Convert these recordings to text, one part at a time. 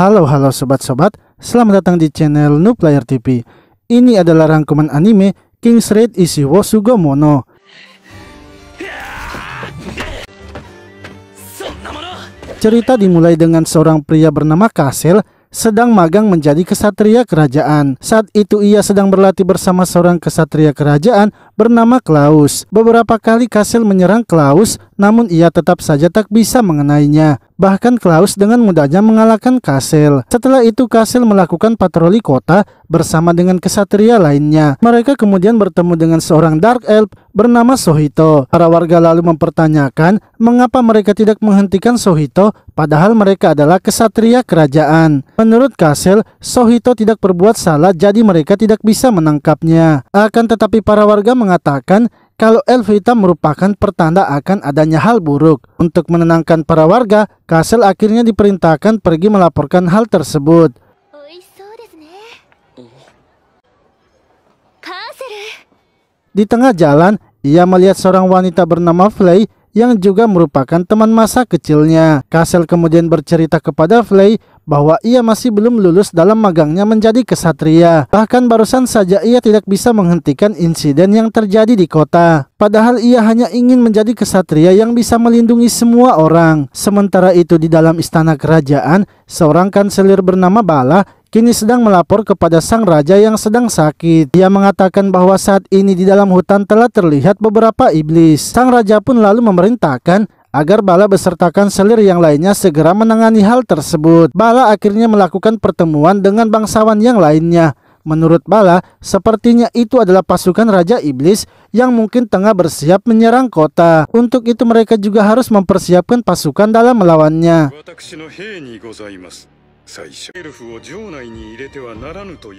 Halo sobat-sobat, selamat datang di channel Nooplayer TV. Ini adalah rangkuman anime King's Raid Ishiwo Sugomono. Cerita dimulai dengan seorang pria bernama Kasel sedang magang menjadi kesatria kerajaan. Saat itu ia sedang berlatih bersama seorang kesatria kerajaan bernama Klaus. Beberapa kali Kasel menyerang Klaus, namun ia tetap saja tak bisa mengenainya. Bahkan Klaus dengan mudahnya mengalahkan Kasel. Setelah itu Kasel melakukan patroli kota bersama dengan kesatria lainnya. Mereka kemudian bertemu dengan seorang Dark Elf bernama Sohito. Para warga lalu mempertanyakan mengapa mereka tidak menghentikan Sohito padahal mereka adalah kesatria kerajaan. Menurut Kasel, Sohito tidak berbuat salah jadi mereka tidak bisa menangkapnya. Akan tetapi para warga mengatakan kalau elf hitam merupakan pertanda akan adanya hal buruk. Untuk menenangkan para warga, Kasel akhirnya diperintahkan pergi melaporkan hal tersebut. Di tengah jalan, ia melihat seorang wanita bernama Flay yang juga merupakan teman masa kecilnya. Kasel kemudian bercerita kepada Flay bahwa ia masih belum lulus dalam magangnya menjadi kesatria. Bahkan barusan saja ia tidak bisa menghentikan insiden yang terjadi di kota. Padahal ia hanya ingin menjadi kesatria yang bisa melindungi semua orang. Sementara itu di dalam istana kerajaan, seorang kanselir bernama Bala kini sedang melapor kepada sang raja yang sedang sakit. Ia mengatakan bahwa saat ini di dalam hutan telah terlihat beberapa iblis. Sang raja pun lalu memerintahkan agar Bala beserta kanselir yang lainnya segera menangani hal tersebut. Bala akhirnya melakukan pertemuan dengan bangsawan yang lainnya. Menurut Bala, sepertinya itu adalah pasukan Raja Iblis yang mungkin tengah bersiap menyerang kota. Untuk itu mereka juga harus mempersiapkan pasukan dalam melawannya.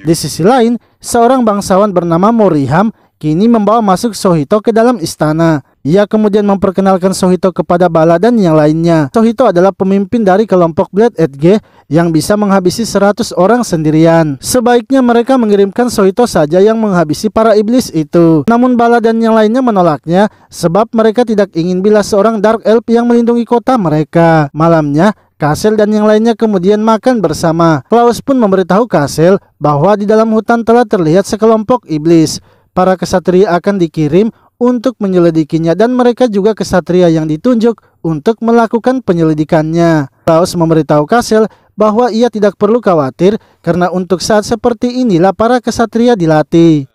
Di sisi lain, seorang bangsawan bernama Moriham kini membawa masuk Sohito ke dalam istana. Ia kemudian memperkenalkan Sohito kepada Bala dan yang lainnya. Sohito adalah pemimpin dari kelompok Blade Edge yang bisa menghabisi 100 orang sendirian. Sebaiknya mereka mengirimkan Sohito saja yang menghabisi para iblis itu. Namun Bala dan yang lainnya menolaknya sebab mereka tidak ingin bila seorang Dark Elf yang melindungi kota mereka. Malamnya, Kasel dan yang lainnya kemudian makan bersama. Klaus pun memberitahu Kasel bahwa di dalam hutan telah terlihat sekelompok iblis. Para kesatria akan dikirim untuk menyelidikinya dan mereka juga kesatria yang ditunjuk untuk melakukan penyelidikannya. Klaus memberitahu Kasel bahwa ia tidak perlu khawatir karena untuk saat seperti inilah para kesatria dilatih.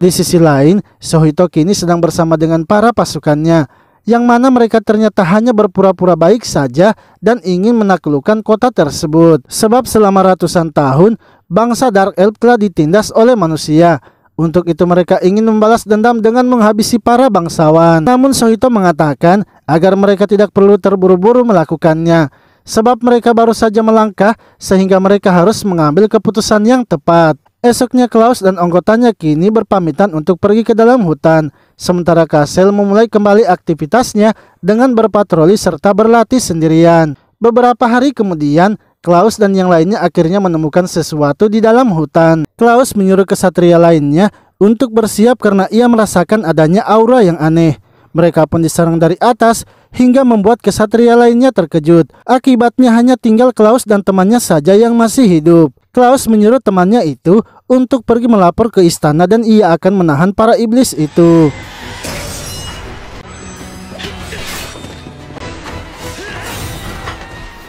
Di sisi lain, Sohito kini sedang bersama dengan para pasukannya, yang mana mereka ternyata hanya berpura-pura baik saja dan ingin menaklukkan kota tersebut. Sebab selama ratusan tahun, bangsa Dark Elf telah ditindas oleh manusia. Untuk itu mereka ingin membalas dendam dengan menghabisi para bangsawan. Namun Sohito mengatakan agar mereka tidak perlu terburu-buru melakukannya, sebab mereka baru saja melangkah sehingga mereka harus mengambil keputusan yang tepat. Esoknya Klaus dan anggotanya kini berpamitan untuk pergi ke dalam hutan. Sementara Kasel memulai kembali aktivitasnya dengan berpatroli serta berlatih sendirian. Beberapa hari kemudian, Klaus dan yang lainnya akhirnya menemukan sesuatu di dalam hutan. Klaus menyuruh kesatria lainnya untuk bersiap karena ia merasakan adanya aura yang aneh. Mereka pun diserang dari atas hingga membuat kesatria lainnya terkejut. Akibatnya hanya tinggal Klaus dan temannya saja yang masih hidup. Klaus menyuruh temannya itu untuk pergi melapor ke istana dan ia akan menahan para iblis itu.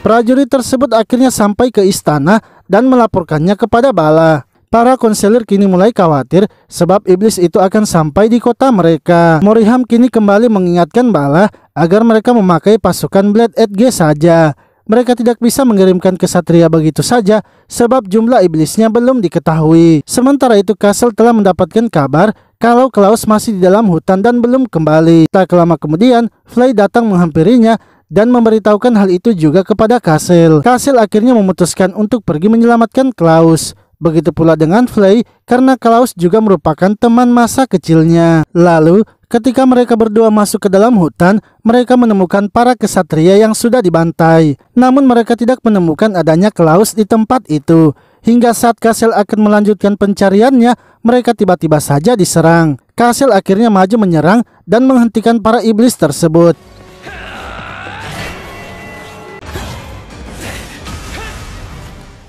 Prajurit tersebut akhirnya sampai ke istana dan melaporkannya kepada Bala. Para konselor kini mulai khawatir sebab iblis itu akan sampai di kota mereka. Moriham kini kembali mengingatkan Bala agar mereka memakai pasukan Blade Edge saja. Mereka tidak bisa mengirimkan kesatria begitu saja sebab jumlah iblisnya belum diketahui. Sementara itu Kasel telah mendapatkan kabar kalau Klaus masih di dalam hutan dan belum kembali. Tak lama kemudian, Flay datang menghampirinya dan memberitahukan hal itu juga kepada Kasel. Kasel akhirnya memutuskan untuk pergi menyelamatkan Klaus. Begitu pula dengan Flay karena Klaus juga merupakan teman masa kecilnya. Lalu ketika mereka berdua masuk ke dalam hutan, mereka menemukan para kesatria yang sudah dibantai. Namun mereka tidak menemukan adanya Klaus di tempat itu. Hingga saat Kasel akan melanjutkan pencariannya, mereka tiba-tiba saja diserang. Kasel akhirnya maju menyerang dan menghentikan para iblis tersebut.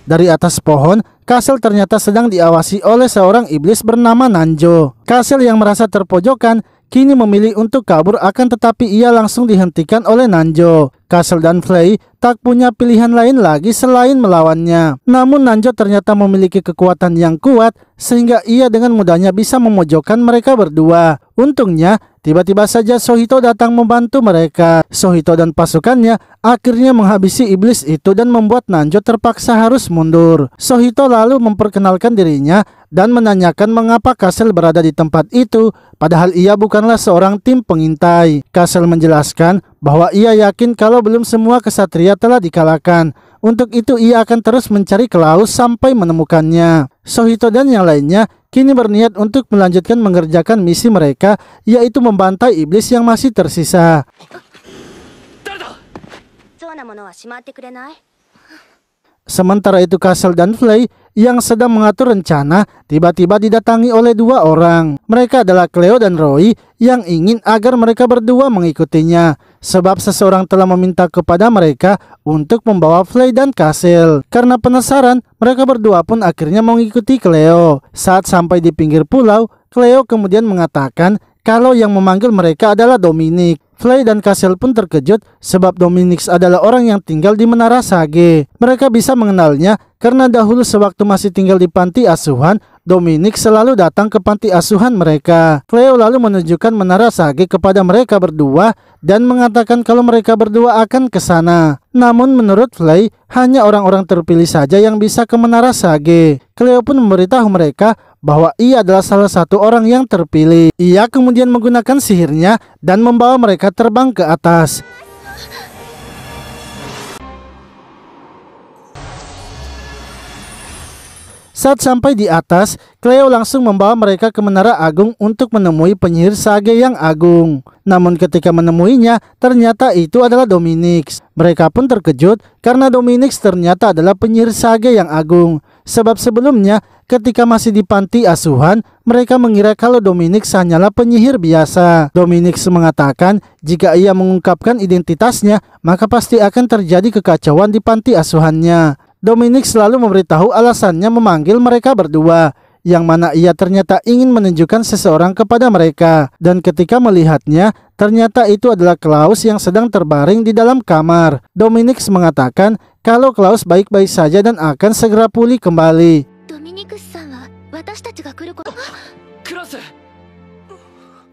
Dari atas pohon, Castle ternyata sedang diawasi oleh seorang iblis bernama Nanjo. Castle yang merasa terpojokan kini memilih untuk kabur, akan tetapi ia langsung dihentikan oleh Nanjo. Castle dan Flay tak punya pilihan lain lagi selain melawannya. Namun Nanjo ternyata memiliki kekuatan yang kuat sehingga ia dengan mudahnya bisa memojokkan mereka berdua. Untungnya tiba-tiba saja Sohito datang membantu mereka. Sohito dan pasukannya akhirnya menghabisi iblis itu dan membuat Nanjo terpaksa harus mundur. Sohito lalu memperkenalkan dirinya dan menanyakan mengapa Castle berada di tempat itu, padahal ia bukanlah seorang tim pengintai. Castle menjelaskan bahwa ia yakin kalau belum semua kesatria telah dikalahkan. Untuk itu ia akan terus mencari Klaus sampai menemukannya. Sohito dan yang lainnya kini berniat untuk melanjutkan mengerjakan misi mereka, yaitu membantai iblis yang masih tersisa. Sementara itu Castle dan Flay yang sedang mengatur rencana tiba-tiba didatangi oleh dua orang. Mereka adalah Cleo dan Roy yang ingin agar mereka berdua mengikutinya, sebab seseorang telah meminta kepada mereka untuk membawa Flay dan Castle. Karena penasaran, mereka berdua pun akhirnya mengikuti Cleo. Saat sampai di pinggir pulau, Cleo kemudian mengatakan kalau yang memanggil mereka adalah Dominic. Flay dan Castle pun terkejut sebab Dominic adalah orang yang tinggal di Menara Sage. Mereka bisa mengenalnya karena dahulu sewaktu masih tinggal di panti asuhan, Dominic selalu datang ke panti asuhan mereka. Cleo lalu menunjukkan Menara Sage kepada mereka berdua dan mengatakan kalau mereka berdua akan ke sana. Namun menurut Flay, hanya orang-orang terpilih saja yang bisa ke Menara Sage. Cleo pun memberitahu mereka bahwa ia adalah salah satu orang yang terpilih. Ia kemudian menggunakan sihirnya dan membawa mereka terbang ke atas. Saat sampai di atas, Cleo langsung membawa mereka ke Menara Agung untuk menemui penyihir Sage yang agung. Namun ketika menemuinya, ternyata itu adalah Dominic. Mereka pun terkejut karena Dominic ternyata adalah penyihir Sage yang agung. Sebab sebelumnya, ketika masih di panti asuhan, mereka mengira kalau Dominic hanyalah penyihir biasa. Dominic mengatakan jika ia mengungkapkan identitasnya, maka pasti akan terjadi kekacauan di panti asuhannya. Dominic selalu memberitahu alasannya memanggil mereka berdua, yang mana ia ternyata ingin menunjukkan seseorang kepada mereka. Dan ketika melihatnya, ternyata itu adalah Klaus yang sedang terbaring di dalam kamar. Dominic mengatakan kalau Klaus baik-baik saja dan akan segera pulih kembali.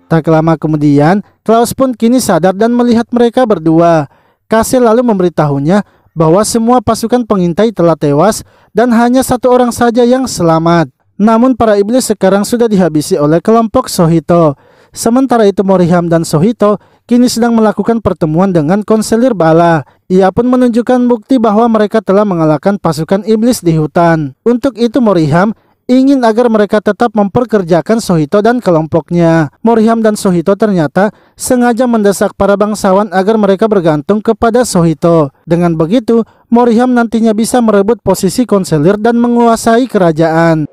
Tak lama kemudian, Klaus pun kini sadar dan melihat mereka berdua. Castle lalu memberitahunya bahwa semua pasukan pengintai telah tewas dan hanya satu orang saja yang selamat. Namun para iblis sekarang sudah dihabisi oleh kelompok Sohito. Sementara itu Moriham dan Sohito kini sedang melakukan pertemuan dengan konselir bala. Ia pun menunjukkan bukti bahwa mereka telah mengalahkan pasukan iblis di hutan. Untuk itu Moriham ingin agar mereka tetap memperkerjakan Sohito dan kelompoknya. Moriham dan Sohito ternyata sengaja mendesak para bangsawan agar mereka bergantung kepada Sohito. Dengan begitu, Moriham nantinya bisa merebut posisi konselir dan menguasai kerajaan.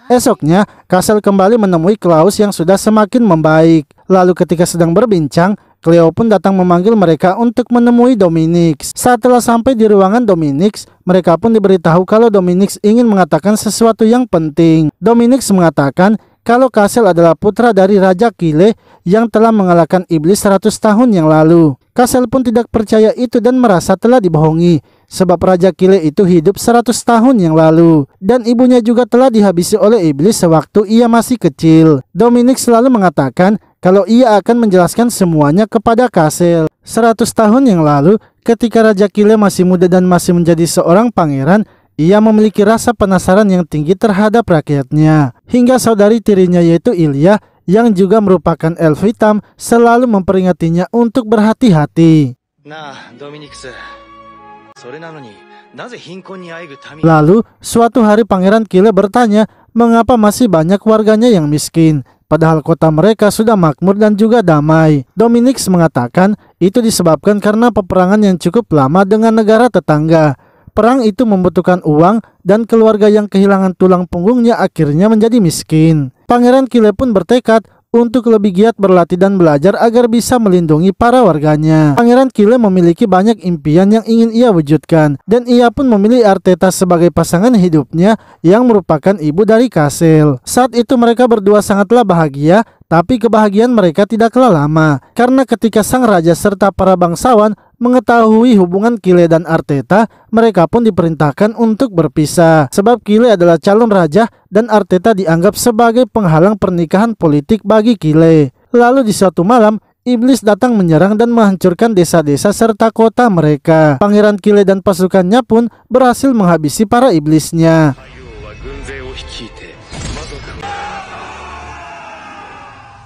Esoknya, Castle kembali menemui Klaus yang sudah semakin membaik. Lalu ketika sedang berbincang, Cleo pun datang memanggil mereka untuk menemui Dominic. Saat telah sampai di ruangan Dominic, mereka pun diberitahu kalau Dominic ingin mengatakan sesuatu yang penting. Dominic mengatakan kalau Castle adalah putra dari Raja Kile yang telah mengalahkan iblis 100 tahun yang lalu. Castle pun tidak percaya itu dan merasa telah dibohongi, sebab Raja Kile itu hidup 100 tahun yang lalu dan ibunya juga telah dihabisi oleh iblis sewaktu ia masih kecil. Dominic selalu mengatakan kalau ia akan menjelaskan semuanya kepada Castle. 100 tahun yang lalu, ketika Raja Kile masih muda dan masih menjadi seorang pangeran, ia memiliki rasa penasaran yang tinggi terhadap rakyatnya. Hingga saudari tirinya yaitu Ilya, yang juga merupakan elf hitam, selalu memperingatinya untuk berhati-hati. Nah, Dominic, lalu, suatu hari Pangeran Kile bertanya mengapa masih banyak warganya yang miskin, padahal kota mereka sudah makmur dan juga damai. Dominic mengatakan itu disebabkan karena peperangan yang cukup lama dengan negara tetangga. Perang itu membutuhkan uang dan keluarga yang kehilangan tulang punggungnya akhirnya menjadi miskin. Pangeran Kile pun bertekad untuk lebih giat berlatih dan belajar agar bisa melindungi para warganya. Pangeran Kyle memiliki banyak impian yang ingin ia wujudkan, dan ia pun memilih Arteta sebagai pasangan hidupnya yang merupakan ibu dari Castle. Saat itu mereka berdua sangatlah bahagia, tapi kebahagiaan mereka tidaklah lama, karena ketika sang raja serta para bangsawan mengetahui hubungan Kyle dan Arteta, mereka pun diperintahkan untuk berpisah. Sebab Kyle adalah calon raja dan Arteta dianggap sebagai penghalang pernikahan politik bagi Kyle. Lalu di suatu malam, iblis datang menyerang dan menghancurkan desa-desa serta kota mereka. Pangeran Kyle dan pasukannya pun berhasil menghabisi para iblisnya.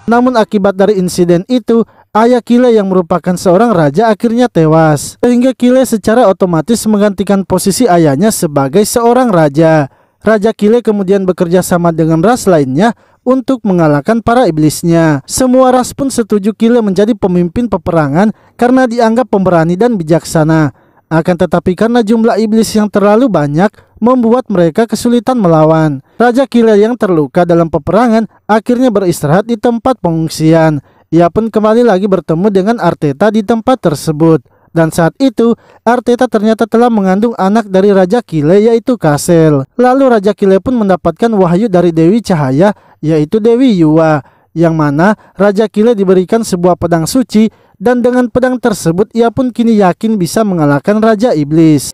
Namun akibat dari insiden itu, ayah Kyle yang merupakan seorang raja akhirnya tewas, sehingga Kyle secara otomatis menggantikan posisi ayahnya sebagai seorang raja. Raja Kyle kemudian bekerja sama dengan ras lainnya untuk mengalahkan para iblisnya. Semua ras pun setuju Kyle menjadi pemimpin peperangan karena dianggap pemberani dan bijaksana. Akan tetapi karena jumlah iblis yang terlalu banyak, membuat mereka kesulitan melawan. Raja Kyle yang terluka dalam peperangan akhirnya beristirahat di tempat pengungsian. Ia pun kembali lagi bertemu dengan Arteta di tempat tersebut. Dan saat itu, Arteta ternyata telah mengandung anak dari Raja Kyle, yaitu Castle. Lalu Raja Kyle pun mendapatkan wahyu dari Dewi Cahaya, yaitu Dewi Yuwa, yang mana Raja Kyle diberikan sebuah pedang suci, dan dengan pedang tersebut ia pun kini yakin bisa mengalahkan Raja Iblis.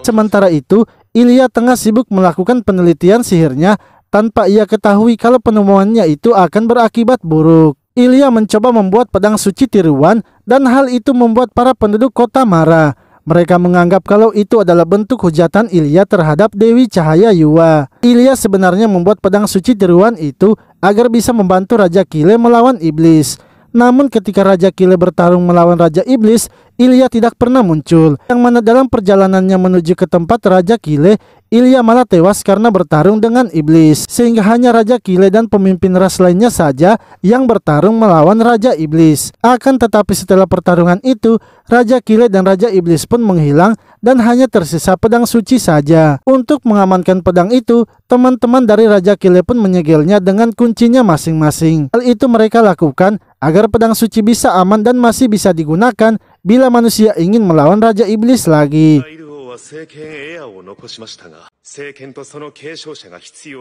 Sementara itu, Ilya tengah sibuk melakukan penelitian sihirnya tanpa ia ketahui kalau penemuannya itu akan berakibat buruk. Ilya mencoba membuat pedang suci tiruan dan hal itu membuat para penduduk kota marah. Mereka menganggap kalau itu adalah bentuk hujatan Ilya terhadap Dewi Cahaya Yuwa. Ilya sebenarnya membuat pedang suci tiruan itu agar bisa membantu Raja Kyle melawan iblis. Namun ketika Raja Kyle bertarung melawan Raja Iblis, Ilya tidak pernah muncul. Yang mana dalam perjalanannya menuju ke tempat Raja Kyle, Ilya malah tewas karena bertarung dengan iblis. Sehingga hanya Raja Kyle dan pemimpin ras lainnya saja yang bertarung melawan Raja Iblis. Akan tetapi setelah pertarungan itu, Raja Kyle dan Raja Iblis pun menghilang dan hanya tersisa pedang suci saja. Untuk mengamankan pedang itu, teman-teman dari Raja Kyle pun menyegelnya dengan kuncinya masing-masing. Hal itu mereka lakukan agar pedang suci bisa aman dan masih bisa digunakan bila manusia ingin melawan Raja Iblis lagi.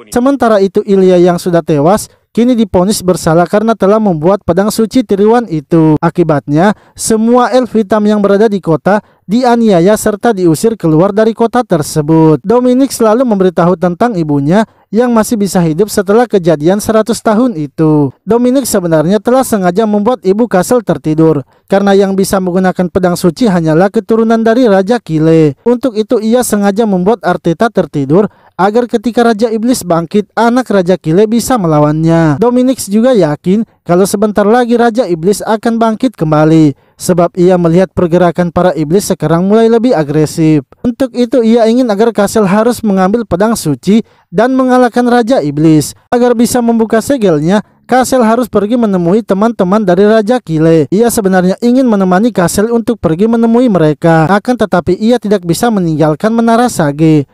Sementara itu Ilya yang sudah tewas kini divonis bersalah karena telah membuat pedang suci tiruan itu. Akibatnya, semua elf hitam yang berada di kota dianiaya serta diusir keluar dari kota tersebut. Dominic selalu memberitahu tentang ibunya yang masih bisa hidup setelah kejadian 100 tahun itu. Dominic sebenarnya telah sengaja membuat ibu Castle tertidur, karena yang bisa menggunakan pedang suci hanyalah keturunan dari Raja Kyle. Untuk itu ia sengaja membuat Arteta tertidur agar ketika Raja Iblis bangkit, anak Raja Kyle bisa melawannya. Dominic juga yakin kalau sebentar lagi Raja Iblis akan bangkit kembali, sebab ia melihat pergerakan para iblis sekarang mulai lebih agresif. Untuk itu ia ingin agar Castle harus mengambil pedang suci dan mengalahkan Raja Iblis. Agar bisa membuka segelnya, Castle harus pergi menemui teman-teman dari Raja Kyle. Ia sebenarnya ingin menemani Castle untuk pergi menemui mereka, akan tetapi ia tidak bisa meninggalkan Menara Sage.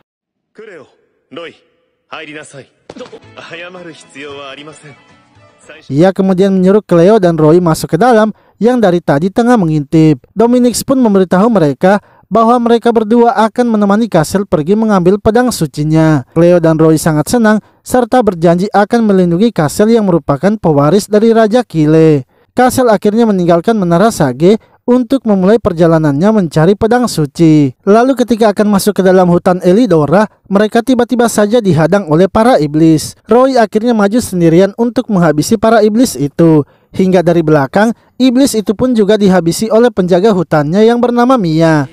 Ia kemudian menyuruh Cleo dan Roy masuk ke dalam yang dari tadi tengah mengintip. Dominic pun memberitahu mereka bahwa mereka berdua akan menemani Castle pergi mengambil pedang sucinya. Cleo dan Roy sangat senang serta berjanji akan melindungi Castle yang merupakan pewaris dari Raja Kyle. Castle akhirnya meninggalkan Menara Sage untuk memulai perjalanannya mencari pedang suci. Lalu ketika akan masuk ke dalam hutan Elidora, mereka tiba-tiba saja dihadang oleh para iblis. Roy akhirnya maju sendirian untuk menghabisi para iblis itu. Hingga dari belakang, iblis itu pun juga dihabisi oleh penjaga hutannya yang bernama Mia.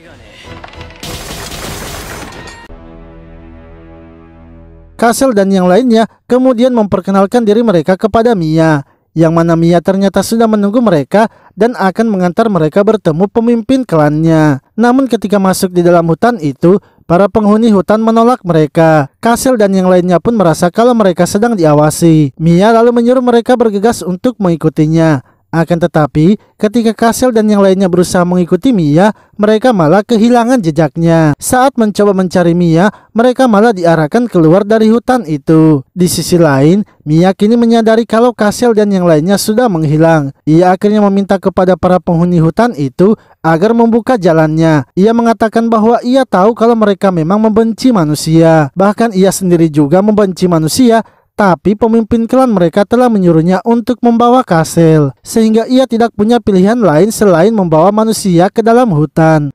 Castle dan yang lainnya kemudian memperkenalkan diri mereka kepada Mia, yang mana Mia ternyata sudah menunggu mereka dan akan mengantar mereka bertemu pemimpin klannya. Namun ketika masuk di dalam hutan itu, para penghuni hutan menolak mereka. Castle dan yang lainnya pun merasa kalau mereka sedang diawasi. Mia lalu menyuruh mereka bergegas untuk mengikutinya. Akan tetapi, ketika Kasel dan yang lainnya berusaha mengikuti Mia, mereka malah kehilangan jejaknya. Saat mencoba mencari Mia, mereka malah diarahkan keluar dari hutan itu. Di sisi lain, Mia kini menyadari kalau Kasel dan yang lainnya sudah menghilang. Ia akhirnya meminta kepada para penghuni hutan itu agar membuka jalannya. Ia mengatakan bahwa ia tahu kalau mereka memang membenci manusia. Bahkan ia sendiri juga membenci manusia. Tapi pemimpin klan mereka telah menyuruhnya untuk membawa Kasel, sehingga ia tidak punya pilihan lain selain membawa manusia ke dalam hutan.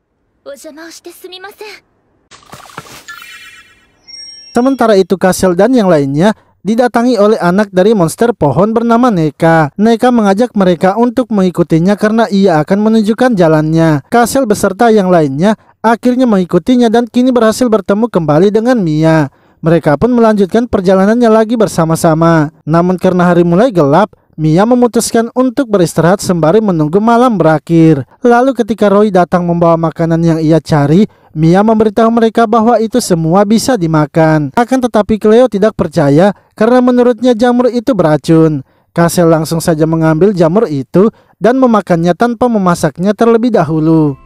Sementara itu Kasel dan yang lainnya didatangi oleh anak dari monster pohon bernama Neka. Neka mengajak mereka untuk mengikutinya karena ia akan menunjukkan jalannya. Kasel beserta yang lainnya akhirnya mengikutinya dan kini berhasil bertemu kembali dengan Mia. Mereka pun melanjutkan perjalanannya lagi bersama-sama. Namun karena hari mulai gelap, Mia memutuskan untuk beristirahat sembari menunggu malam berakhir. Lalu ketika Roy datang membawa makanan yang ia cari, Mia memberitahu mereka bahwa itu semua bisa dimakan. Akan tetapi Cleo tidak percaya karena menurutnya jamur itu beracun. Kasel langsung saja mengambil jamur itu dan memakannya tanpa memasaknya terlebih dahulu.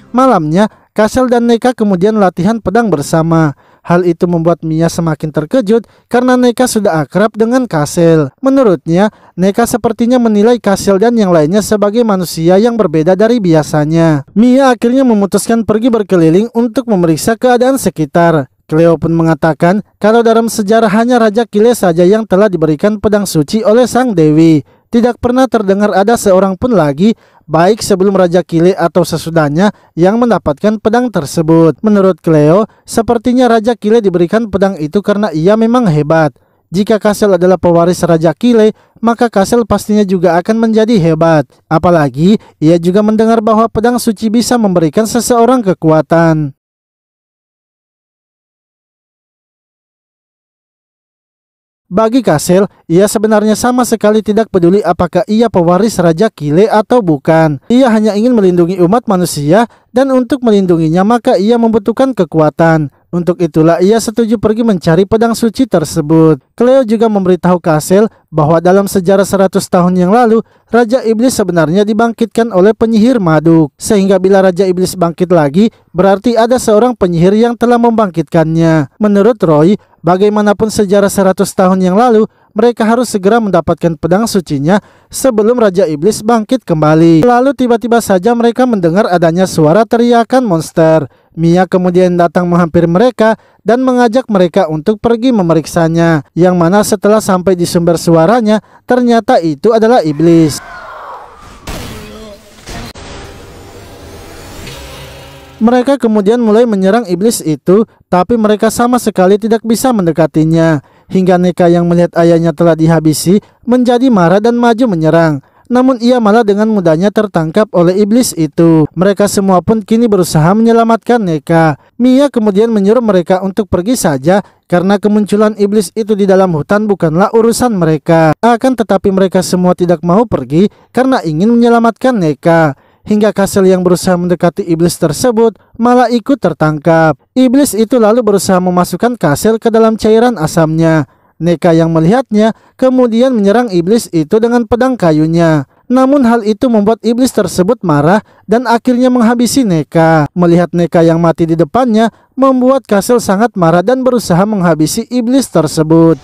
Malamnya, Kasel dan Neka kemudian latihan pedang bersama. Hal itu membuat Mia semakin terkejut karena Neka sudah akrab dengan Kasel. Menurutnya, Neka sepertinya menilai Kasel dan yang lainnya sebagai manusia yang berbeda dari biasanya. Mia akhirnya memutuskan pergi berkeliling untuk memeriksa keadaan sekitar. Cleo pun mengatakan kalau dalam sejarah hanya Raja Kile saja yang telah diberikan pedang suci oleh sang dewi. Tidak pernah terdengar ada seorang pun lagi, baik sebelum Raja Kile atau sesudahnya, yang mendapatkan pedang tersebut. Menurut Cleo, sepertinya Raja Kile diberikan pedang itu karena ia memang hebat. Jika Kasel adalah pewaris Raja Kile, maka Kasel pastinya juga akan menjadi hebat. Apalagi, ia juga mendengar bahwa pedang suci bisa memberikan seseorang kekuatan. Bagi Kasel, ia sebenarnya sama sekali tidak peduli apakah ia pewaris Raja Kile atau bukan. Ia hanya ingin melindungi umat manusia dan untuk melindunginya maka ia membutuhkan kekuatan. Untuk itulah ia setuju pergi mencari pedang suci tersebut. Cleo juga memberitahu Kasel bahwa dalam sejarah 100 tahun yang lalu, Raja Iblis sebenarnya dibangkitkan oleh penyihir Marduk. Sehingga bila Raja Iblis bangkit lagi, berarti ada seorang penyihir yang telah membangkitkannya. Menurut Roy, bagaimanapun sejarah 100 tahun yang lalu, mereka harus segera mendapatkan pedang sucinya sebelum Raja Iblis bangkit kembali. Lalu tiba-tiba saja mereka mendengar adanya suara teriakan monster. Mia kemudian datang menghampiri mereka dan mengajak mereka untuk pergi memeriksanya. Yang mana setelah sampai di sumber suaranya, ternyata itu adalah iblis. Mereka kemudian mulai menyerang iblis itu, tapi mereka sama sekali tidak bisa mendekatinya. Hingga Neka yang melihat ayahnya telah dihabisi, menjadi marah dan maju menyerang. Namun ia malah dengan mudahnya tertangkap oleh iblis itu. Mereka semua pun kini berusaha menyelamatkan Neka. Mia kemudian menyuruh mereka untuk pergi saja karena kemunculan iblis itu di dalam hutan bukanlah urusan mereka. Akan tetapi mereka semua tidak mau pergi karena ingin menyelamatkan Neka. Hingga Kasel yang berusaha mendekati iblis tersebut malah ikut tertangkap. Iblis itu lalu berusaha memasukkan Kasel ke dalam cairan asamnya. Neka yang melihatnya kemudian menyerang iblis itu dengan pedang kayunya. Namun hal itu membuat iblis tersebut marah dan akhirnya menghabisi Neka. Melihat Neka yang mati di depannya membuat Kasel sangat marah dan berusaha menghabisi iblis tersebut.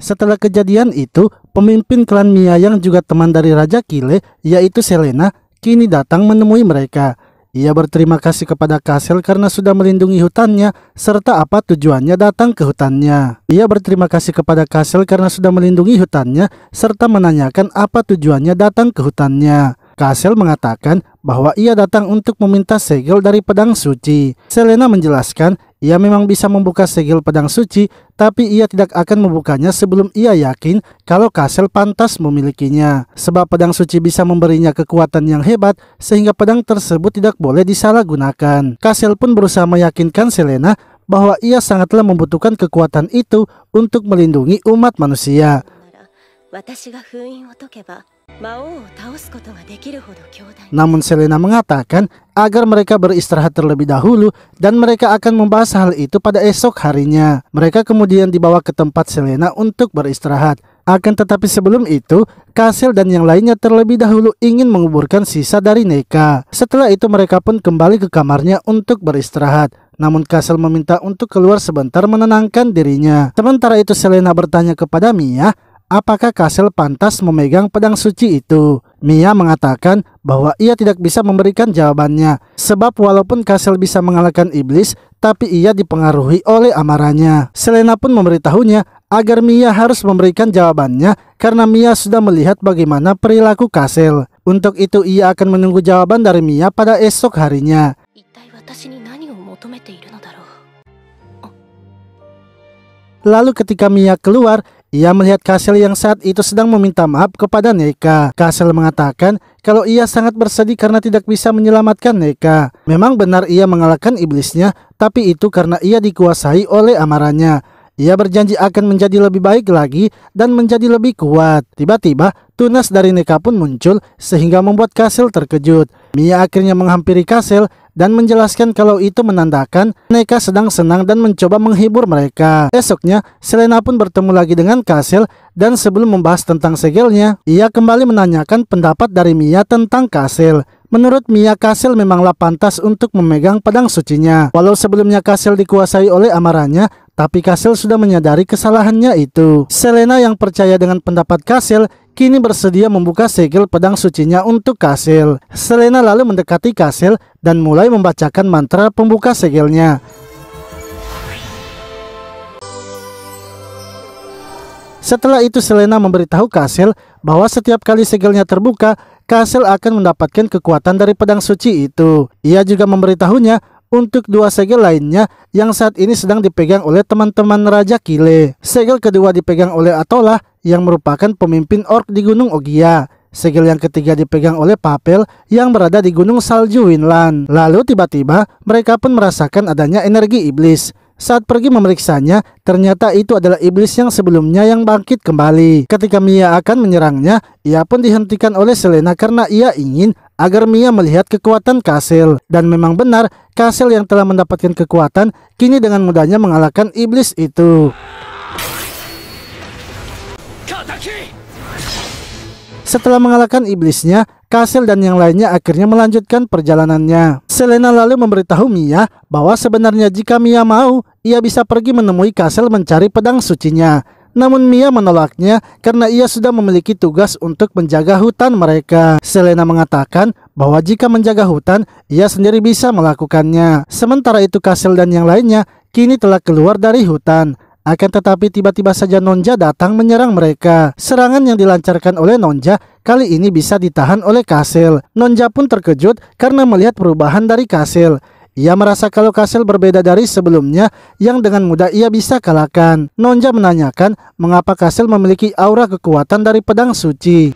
Setelah kejadian itu, pemimpin klan Mia yang juga teman dari Raja Kile, yaitu Selena, kini datang menemui mereka. Ia berterima kasih kepada Kasel karena sudah melindungi hutannya, serta apa tujuannya datang ke hutannya. Ia berterima kasih kepada Kasel karena sudah melindungi hutannya, serta menanyakan apa tujuannya datang ke hutannya. Kasel mengatakan bahwa ia datang untuk meminta segel dari pedang suci. Selena menjelaskan ia memang bisa membuka segel pedang suci, tapi ia tidak akan membukanya sebelum ia yakin kalau Kasel pantas memilikinya. Sebab pedang suci bisa memberinya kekuatan yang hebat, sehingga pedang tersebut tidak boleh disalahgunakan. Kasel pun berusaha meyakinkan Selena bahwa ia sangatlah membutuhkan kekuatan itu untuk melindungi umat manusia. Namun Selena mengatakan agar mereka beristirahat terlebih dahulu dan mereka akan membahas hal itu pada esok harinya. Mereka kemudian dibawa ke tempat Selena untuk beristirahat. Akan tetapi sebelum itu, Castle dan yang lainnya terlebih dahulu ingin menguburkan sisa dari Neka. Setelah itu mereka pun kembali ke kamarnya untuk beristirahat. Namun Castle meminta untuk keluar sebentar menenangkan dirinya. Sementara itu Selena bertanya kepada Mia, apakah Castle pantas memegang pedang suci itu? Mia mengatakan bahwa ia tidak bisa memberikan jawabannya. Sebab walaupun Castle bisa mengalahkan iblis, tapi ia dipengaruhi oleh amarahnya. Selena pun memberitahunya agar Mia harus memberikan jawabannya karena Mia sudah melihat bagaimana perilaku Castle. Untuk itu ia akan menunggu jawaban dari Mia pada esok harinya. Lalu ketika Mia keluar, ia melihat Castle yang saat itu sedang meminta maaf kepada Neka. Castle mengatakan kalau ia sangat bersedih karena tidak bisa menyelamatkan Neka. Memang benar ia mengalahkan iblisnya, tapi itu karena ia dikuasai oleh amarahnya. Ia berjanji akan menjadi lebih baik lagi dan menjadi lebih kuat. Tiba-tiba tunas dari Neka pun muncul sehingga membuat Castle terkejut. Mia akhirnya menghampiri Castle dan menjelaskan kalau itu menandakan Neka sedang senang dan mencoba menghibur mereka. Esoknya Selena pun bertemu lagi dengan Castle dan sebelum membahas tentang segelnya, ia kembali menanyakan pendapat dari Mia tentang Castle. Menurut Mia, Castle memanglah pantas untuk memegang pedang sucinya. Walau sebelumnya Castle dikuasai oleh amarahnya, tapi Castle sudah menyadari kesalahannya itu. Selena yang percaya dengan pendapat Castle kini bersedia membuka segel pedang sucinya untuk Castle. Selena lalu mendekati Castle dan mulai membacakan mantra pembuka segelnya. Setelah itu Selena memberitahu Castle bahwa setiap kali segelnya terbuka, Castle akan mendapatkan kekuatan dari pedang suci itu. Ia juga memberitahunya untuk dua segel lainnya yang saat ini sedang dipegang oleh teman-teman Raja Kile. Segel kedua dipegang oleh Atola yang merupakan pemimpin orc di Gunung Ogia. Segel yang ketiga dipegang oleh Papel yang berada di Gunung Salju Winland. Lalu tiba-tiba mereka pun merasakan adanya energi iblis. Saat pergi memeriksanya, ternyata itu adalah iblis yang sebelumnya yang bangkit kembali. Ketika Mia akan menyerangnya, ia pun dihentikan oleh Selena karena ia ingin agar Mia melihat kekuatan Castle. Dan memang benar, Castle yang telah mendapatkan kekuatan kini dengan mudahnya mengalahkan iblis itu. Setelah mengalahkan iblisnya, Castle dan yang lainnya akhirnya melanjutkan perjalanannya. Selena lalu memberitahu Mia bahwa sebenarnya jika Mia mau, ia bisa pergi menemui Castle mencari pedang sucinya. Namun Mia menolaknya karena ia sudah memiliki tugas untuk menjaga hutan mereka. Selena mengatakan bahwa jika menjaga hutan, ia sendiri bisa melakukannya. Sementara itu Castle dan yang lainnya kini telah keluar dari hutan. Akan tetapi tiba-tiba saja Nonja datang menyerang mereka. Serangan yang dilancarkan oleh Nonja kali ini bisa ditahan oleh Castle. Nonja pun terkejut karena melihat perubahan dari Castle. Ia merasa kalau Castle berbeda dari sebelumnya yang dengan mudah ia bisa kalahkan. Nonja menanyakan mengapa Castle memiliki aura kekuatan dari pedang suci.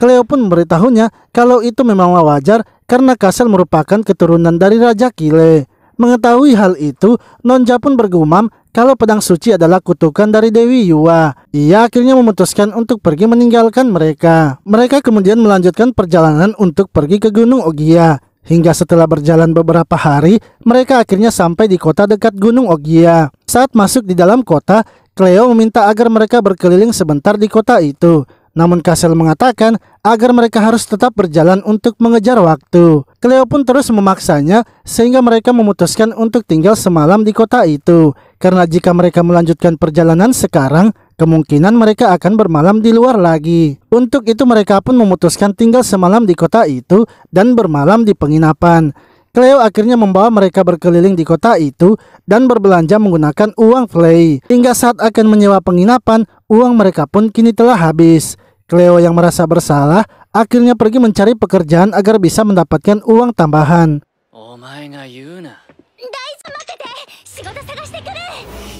Cleo pun memberitahunya kalau itu memanglah wajar karena Castle merupakan keturunan dari Raja Kile. Mengetahui hal itu, Nonja pun bergumam kalau pedang suci adalah kutukan dari Dewi Yua. Ia akhirnya memutuskan untuk pergi meninggalkan mereka. Mereka kemudian melanjutkan perjalanan untuk pergi ke Gunung Ogia. Hingga setelah berjalan beberapa hari, mereka akhirnya sampai di kota dekat Gunung Ogia. Saat masuk di dalam kota, Cleo meminta agar mereka berkeliling sebentar di kota itu. Namun Castle mengatakan agar mereka harus tetap berjalan untuk mengejar waktu. Cleo pun terus memaksanya sehingga mereka memutuskan untuk tinggal semalam di kota itu. Karena jika mereka melanjutkan perjalanan sekarang, kemungkinan mereka akan bermalam di luar lagi. Untuk itu mereka pun memutuskan tinggal semalam di kota itu dan bermalam di penginapan. Cleo akhirnya membawa mereka berkeliling di kota itu dan berbelanja menggunakan uang Flay. Hingga saat akan menyewa penginapan, uang mereka pun kini telah habis. Cleo yang merasa bersalah akhirnya pergi mencari pekerjaan agar bisa mendapatkan uang tambahan.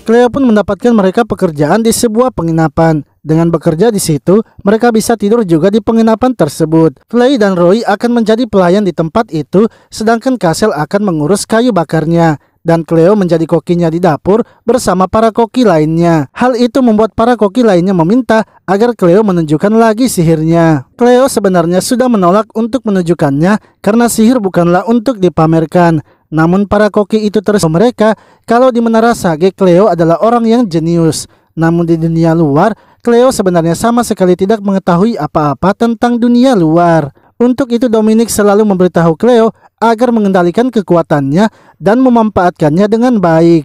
Cleo pun mendapatkan mereka pekerjaan di sebuah penginapan. Dengan bekerja di situ, mereka bisa tidur juga di penginapan tersebut. Flay dan Roy akan menjadi pelayan di tempat itu, sedangkan Castle akan mengurus kayu bakarnya. dan Cleo menjadi kokinya di dapur bersama para koki lainnya. Hal itu membuat para koki lainnya meminta agar Cleo menunjukkan lagi sihirnya. Cleo sebenarnya sudah menolak untuk menunjukkannya karena sihir bukanlah untuk dipamerkan. Namun para koki itu terus mereka kalau di Menara Sage Cleo adalah orang yang jenius. Namun di dunia luar, Cleo sebenarnya sama sekali tidak mengetahui apa-apa tentang dunia luar. Untuk itu Dominic selalu memberitahu Cleo agar mengendalikan kekuatannya dan memanfaatkannya dengan baik.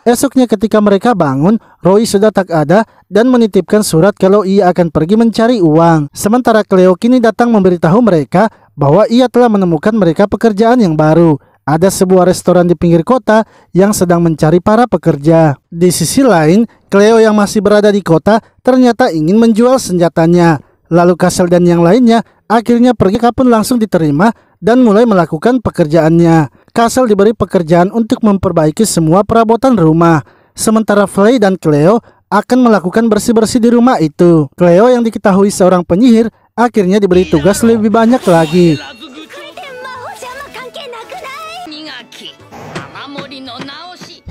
Esoknya ketika mereka bangun, Roy sudah tak ada dan menitipkan surat kalau ia akan pergi mencari uang. Sementara Cleo kini datang memberitahu mereka bahwa ia telah menemukan mereka pekerjaan yang baru. Ada sebuah restoran di pinggir kota yang sedang mencari para pekerja. Di sisi lain, Cleo yang masih berada di kota ternyata ingin menjual senjatanya. Lalu Castle dan yang lainnya akhirnya pergi kapun langsung diterima dan mulai melakukan pekerjaannya. Castle diberi pekerjaan untuk memperbaiki semua perabotan rumah. Sementara Flay dan Cleo akan melakukan bersih-bersih di rumah itu. Cleo yang diketahui seorang penyihir akhirnya diberi tugas lebih banyak lagi.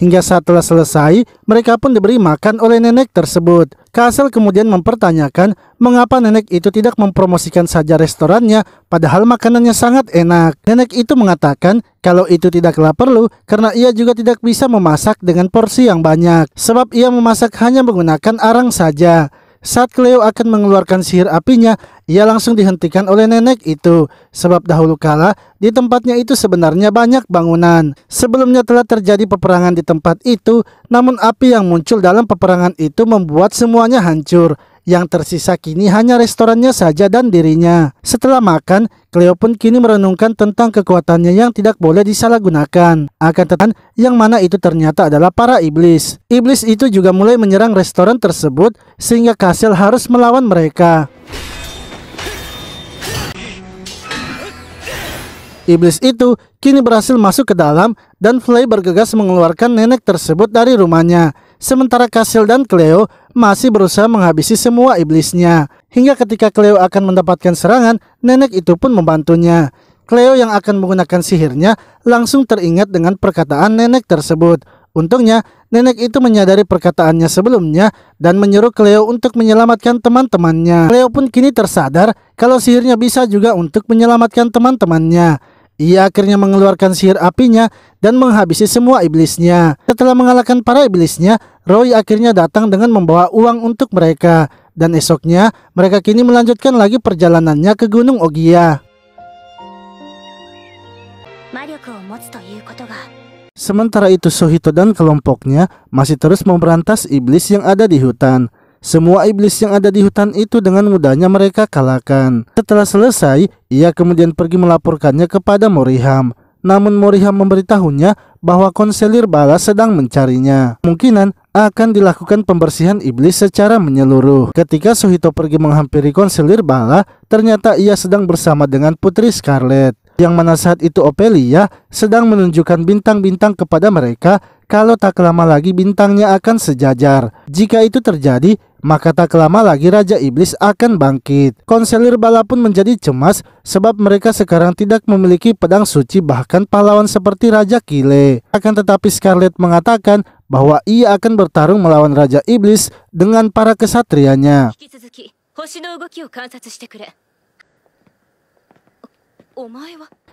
Hingga saat telah selesai, mereka pun diberi makan oleh nenek tersebut. Castle kemudian mempertanyakan mengapa nenek itu tidak mempromosikan saja restorannya padahal makanannya sangat enak. Nenek itu mengatakan kalau itu tidaklah perlu karena ia juga tidak bisa memasak dengan porsi yang banyak. Sebab ia memasak hanya menggunakan arang saja. Saat Cleo akan mengeluarkan sihir apinya, ia langsung dihentikan oleh nenek itu. Sebab dahulu kala, di tempatnya itu sebenarnya banyak bangunan. Sebelumnya telah terjadi peperangan di tempat itu, namun api yang muncul dalam peperangan itu membuat semuanya hancur. Yang tersisa kini hanya restorannya saja dan dirinya. Setelah makan, Cleo pun kini merenungkan tentang kekuatannya yang tidak boleh disalahgunakan. Akan tetapi yang mana itu ternyata adalah para iblis. Iblis itu juga mulai menyerang restoran tersebut sehingga Castle harus melawan mereka. Iblis itu kini berhasil masuk ke dalam dan Flay bergegas mengeluarkan nenek tersebut dari rumahnya. Sementara Castle dan Cleo masih berusaha menghabisi semua iblisnya. Hingga ketika Cleo akan mendapatkan serangan, nenek itu pun membantunya. Cleo yang akan menggunakan sihirnya langsung teringat dengan perkataan nenek tersebut. Untungnya, nenek itu menyadari perkataannya sebelumnya dan menyuruh Cleo untuk menyelamatkan teman-temannya. Cleo pun kini tersadar kalau sihirnya bisa juga untuk menyelamatkan teman-temannya. Ia akhirnya mengeluarkan sihir apinya dan menghabisi semua iblisnya. Setelah mengalahkan para iblisnya, Roy akhirnya datang dengan membawa uang untuk mereka. Dan esoknya, mereka kini melanjutkan lagi perjalanannya ke Gunung Ogia. Sementara itu Sohito dan kelompoknya masih terus memberantas iblis yang ada di hutan. Semua iblis yang ada di hutan itu dengan mudahnya mereka kalahkan. Setelah selesai, ia kemudian pergi melaporkannya kepada Moriham. Namun Moriham memberitahunya bahwa konselir bala sedang mencarinya. Kemungkinan akan dilakukan pembersihan iblis secara menyeluruh. Ketika Sohito pergi menghampiri konselir bala, ternyata ia sedang bersama dengan Putri Scarlet. Yang mana saat itu Ophelia sedang menunjukkan bintang-bintang kepada mereka kalau tak lama lagi bintangnya akan sejajar. Jika itu terjadi, maka tak lama lagi Raja Iblis akan bangkit. Konselir bala pun menjadi cemas sebab mereka sekarang tidak memiliki pedang suci bahkan pahlawan seperti Raja Kile. Akan tetapi Scarlet mengatakan bahwa ia akan bertarung melawan Raja Iblis dengan para kesatrianya.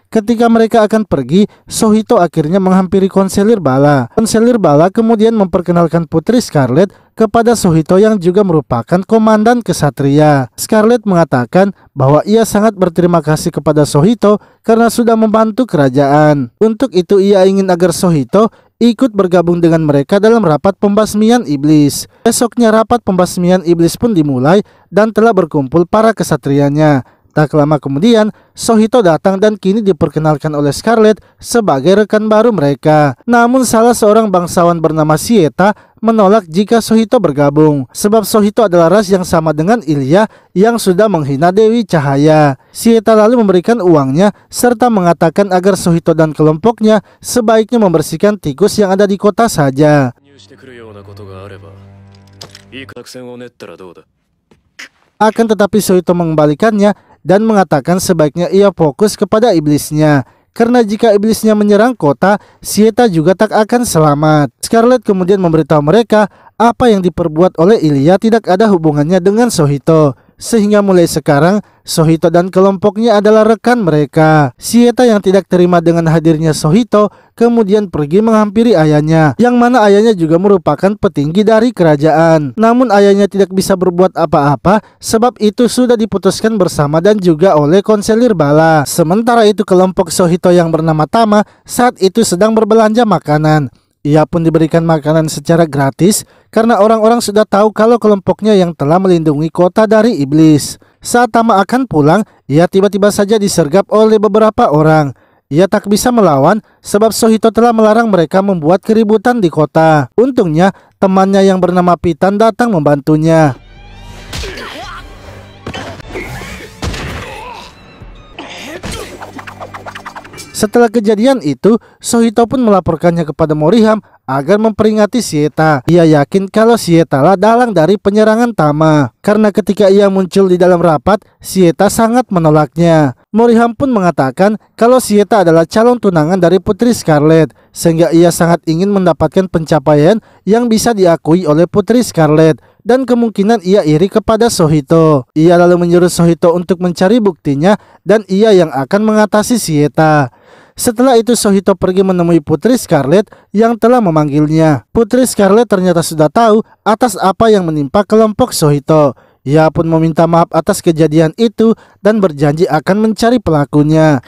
Ketika mereka akan pergi, Sohito akhirnya menghampiri konselir bala. Konselir bala kemudian memperkenalkan Putri Scarlet kepada Sohito yang juga merupakan komandan kesatria. Scarlet mengatakan bahwa ia sangat berterima kasih kepada Sohito karena sudah membantu kerajaan. Untuk itu ia ingin agar Sohito ikut bergabung dengan mereka dalam rapat pembasmian iblis. Esoknya rapat pembasmian iblis pun dimulai dan telah berkumpul para kesatrianya. Tak lama kemudian, Sohito datang dan kini diperkenalkan oleh Scarlet sebagai rekan baru mereka. Namun salah seorang bangsawan bernama Sieta menolak jika Sohito bergabung. Sebab Sohito adalah ras yang sama dengan Ilya yang sudah menghina Dewi Cahaya. Sieta lalu memberikan uangnya serta mengatakan agar Sohito dan kelompoknya sebaiknya membersihkan tikus yang ada di kota saja. Akan tetapi Sohito mengembalikannya dan mengatakan sebaiknya ia fokus kepada iblisnya. Karena jika iblisnya menyerang kota, Shieta juga tak akan selamat. Scarlet kemudian memberitahu mereka apa yang diperbuat oleh Ilya tidak ada hubungannya dengan Sohito. Sehingga mulai sekarang, Sohito dan kelompoknya adalah rekan mereka. Shieta yang tidak terima dengan hadirnya Sohito kemudian pergi menghampiri ayahnya, yang mana ayahnya juga merupakan petinggi dari kerajaan. Namun ayahnya tidak bisa berbuat apa-apa sebab itu sudah diputuskan bersama dan juga oleh konselir bala. Sementara itu kelompok Sohito yang bernama Tama saat itu sedang berbelanja makanan. Ia pun diberikan makanan secara gratis karena orang-orang sudah tahu kalau kelompoknya yang telah melindungi kota dari iblis. Saat Tama akan pulang, ia tiba-tiba saja disergap oleh beberapa orang. Ia tak bisa melawan sebab Sohito telah melarang mereka membuat keributan di kota. Untungnya temannya yang bernama Pitan datang membantunya. Setelah kejadian itu, Sohito pun melaporkannya kepada Moriham agar memperingati Shieta. Ia yakin kalau Shieta lah dalang dari penyerangan Tama. Karena ketika ia muncul di dalam rapat, Shieta sangat menolaknya. Moriham pun mengatakan kalau Shieta adalah calon tunangan dari Putri Scarlet, sehingga ia sangat ingin mendapatkan pencapaian yang bisa diakui oleh Putri Scarlet. Dan kemungkinan ia iri kepada Sohito. Ia lalu menyuruh Sohito untuk mencari buktinya dan ia yang akan mengatasi Shieta. Setelah itu Sohito pergi menemui Putri Scarlet yang telah memanggilnya. Putri Scarlet ternyata sudah tahu atas apa yang menimpa kelompok Sohito. Ia pun meminta maaf atas kejadian itu dan berjanji akan mencari pelakunya.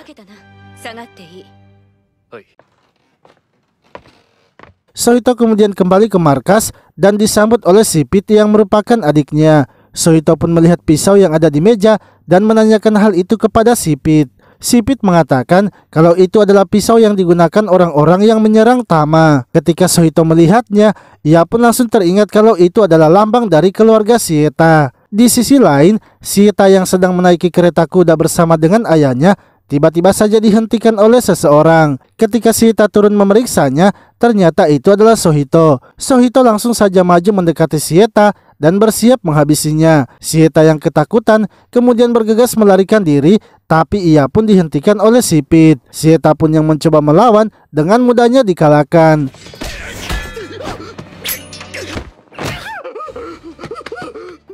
Sohito kemudian kembali ke markas dan disambut oleh Sipit yang merupakan adiknya. Sohito pun melihat pisau yang ada di meja dan menanyakan hal itu kepada Sipit. Sipit mengatakan kalau itu adalah pisau yang digunakan orang-orang yang menyerang Tama. Ketika Sohito melihatnya, ia pun langsung teringat kalau itu adalah lambang dari keluarga Shieta. Di sisi lain, Shieta yang sedang menaiki kereta kuda bersama dengan ayahnya tiba-tiba saja dihentikan oleh seseorang. Ketika Shieta turun memeriksanya, ternyata itu adalah Sohito. Sohito langsung saja maju mendekati Shieta dan bersiap menghabisinya. Shieta yang ketakutan kemudian bergegas melarikan diri, tapi ia pun dihentikan oleh Sipit. Shieta pun yang mencoba melawan dengan mudahnya dikalahkan.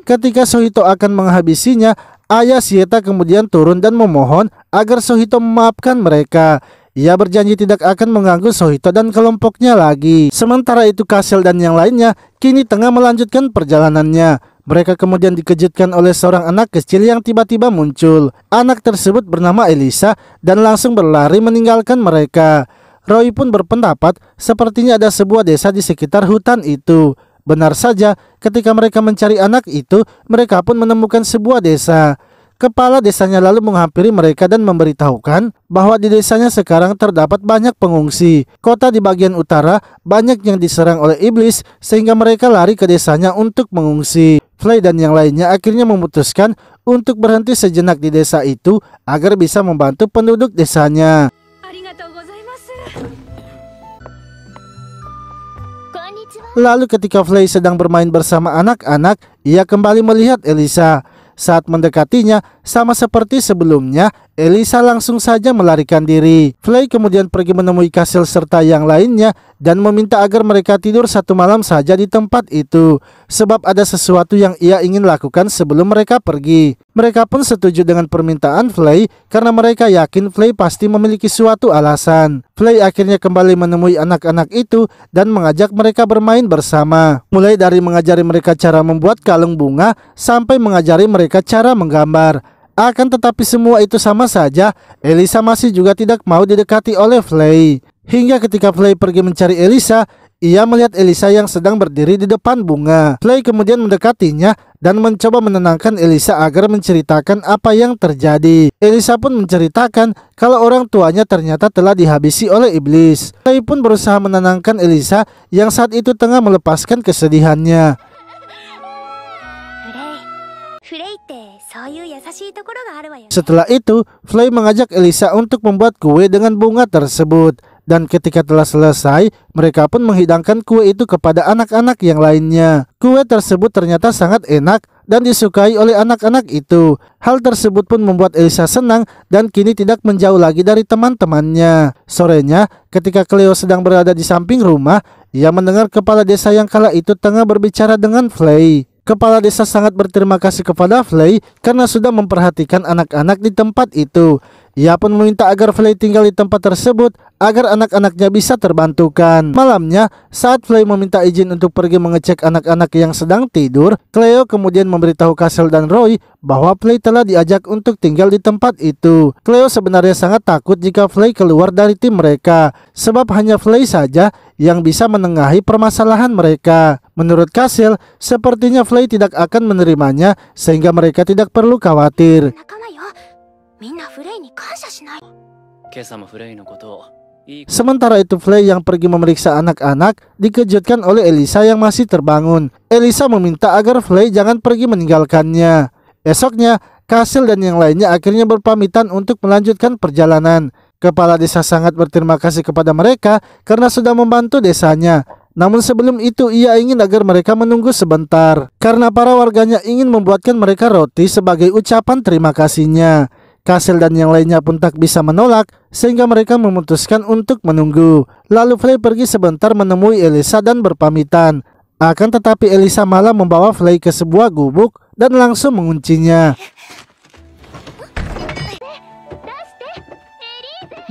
Ketika Sohito akan menghabisinya, ayah Shieta kemudian turun dan memohon agar Sohito memaafkan mereka. Ia berjanji tidak akan mengganggu Sohito dan kelompoknya lagi. Sementara itu Kasel dan yang lainnya kini tengah melanjutkan perjalanannya. Mereka kemudian dikejutkan oleh seorang anak kecil yang tiba-tiba muncul. Anak tersebut bernama Elisa dan langsung berlari meninggalkan mereka. Roy pun berpendapat sepertinya ada sebuah desa di sekitar hutan itu. Benar saja, ketika mereka mencari anak itu, mereka pun menemukan sebuah desa. Kepala desanya lalu menghampiri mereka dan memberitahukan bahwa di desanya sekarang terdapat banyak pengungsi. Kota di bagian utara banyak yang diserang oleh iblis sehingga mereka lari ke desanya untuk mengungsi. Flay dan yang lainnya akhirnya memutuskan untuk berhenti sejenak di desa itu agar bisa membantu penduduk desanya. Lalu ketika Flay sedang bermain bersama anak-anak, ia kembali melihat Elisa. Saat mendekatinya, sama seperti sebelumnya, Elisa langsung saja melarikan diri. Flay kemudian pergi menemui Kasel serta yang lainnya dan meminta agar mereka tidur satu malam saja di tempat itu, sebab ada sesuatu yang ia ingin lakukan sebelum mereka pergi. Mereka pun setuju dengan permintaan Flay karena mereka yakin Flay pasti memiliki suatu alasan. Flay akhirnya kembali menemui anak-anak itu dan mengajak mereka bermain bersama. Mulai dari mengajari mereka cara membuat kalung bunga sampai mengajari mereka cara menggambar. Akan tetapi semua itu sama saja, Elisa masih juga tidak mau didekati oleh Flay. Hingga ketika Flay pergi mencari Elisa, ia melihat Elisa yang sedang berdiri di depan bunga. Flay kemudian mendekatinya dan mencoba menenangkan Elisa agar menceritakan apa yang terjadi. Elisa pun menceritakan kalau orang tuanya ternyata telah dihabisi oleh iblis. Flay pun berusaha menenangkan Elisa yang saat itu tengah melepaskan kesedihannya. Setelah itu, Flay mengajak Elisa untuk membuat kue dengan bunga tersebut. Dan ketika telah selesai, mereka pun menghidangkan kue itu kepada anak-anak yang lainnya. Kue tersebut ternyata sangat enak dan disukai oleh anak-anak itu. Hal tersebut pun membuat Elisa senang dan kini tidak menjauh lagi dari teman-temannya. Sorenya, ketika Cleo sedang berada di samping rumah, ia mendengar kepala desa yang kala itu tengah berbicara dengan Flay. Kepala desa sangat berterima kasih kepada Flay karena sudah memperhatikan anak-anak di tempat itu. Ia pun meminta agar Flay tinggal di tempat tersebut agar anak-anaknya bisa terbantukan. Malamnya, saat Flay meminta izin untuk pergi mengecek anak-anak yang sedang tidur, Cleo kemudian memberitahu Castle dan Roy bahwa Flay telah diajak untuk tinggal di tempat itu. Cleo sebenarnya sangat takut jika Flay keluar dari tim mereka, sebab hanya Flay saja yang bisa menengahi permasalahan mereka. Menurut Castle, sepertinya Flay tidak akan menerimanya sehingga mereka tidak perlu khawatir. Sementara itu Flay yang pergi memeriksa anak-anak dikejutkan oleh Elisa yang masih terbangun. Elisa meminta agar Flay jangan pergi meninggalkannya. Esoknya, Castle dan yang lainnya akhirnya berpamitan untuk melanjutkan perjalanan. Kepala desa sangat berterima kasih kepada mereka karena sudah membantu desanya. Namun sebelum itu ia ingin agar mereka menunggu sebentar karena para warganya ingin membuatkan mereka roti sebagai ucapan terima kasihnya. Castle dan yang lainnya pun tak bisa menolak sehingga mereka memutuskan untuk menunggu. Lalu Flay pergi sebentar menemui Elisa dan berpamitan. Akan tetapi Elisa malah membawa Flay ke sebuah gubuk dan langsung menguncinya.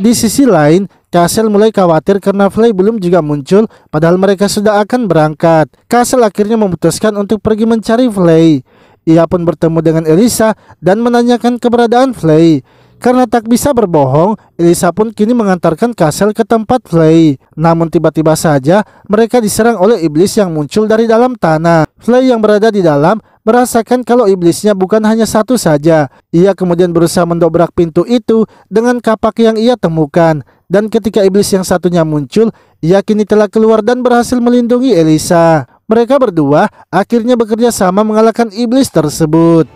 Di sisi lain, Castle mulai khawatir karena Flay belum juga muncul padahal mereka sudah akan berangkat. Castle akhirnya memutuskan untuk pergi mencari Flay. Ia pun bertemu dengan Elisa dan menanyakan keberadaan Flay. Karena tak bisa berbohong, Elisa pun kini mengantarkan Castle ke tempat Flay. Namun tiba-tiba saja mereka diserang oleh iblis yang muncul dari dalam tanah. Flay yang berada di dalam merasakan kalau iblisnya bukan hanya satu saja. Ia kemudian berusaha mendobrak pintu itu dengan kapak yang ia temukan. Dan ketika iblis yang satunya muncul, ia kini telah keluar dan berhasil melindungi Elisa. Mereka berdua akhirnya bekerja sama mengalahkan iblis tersebut.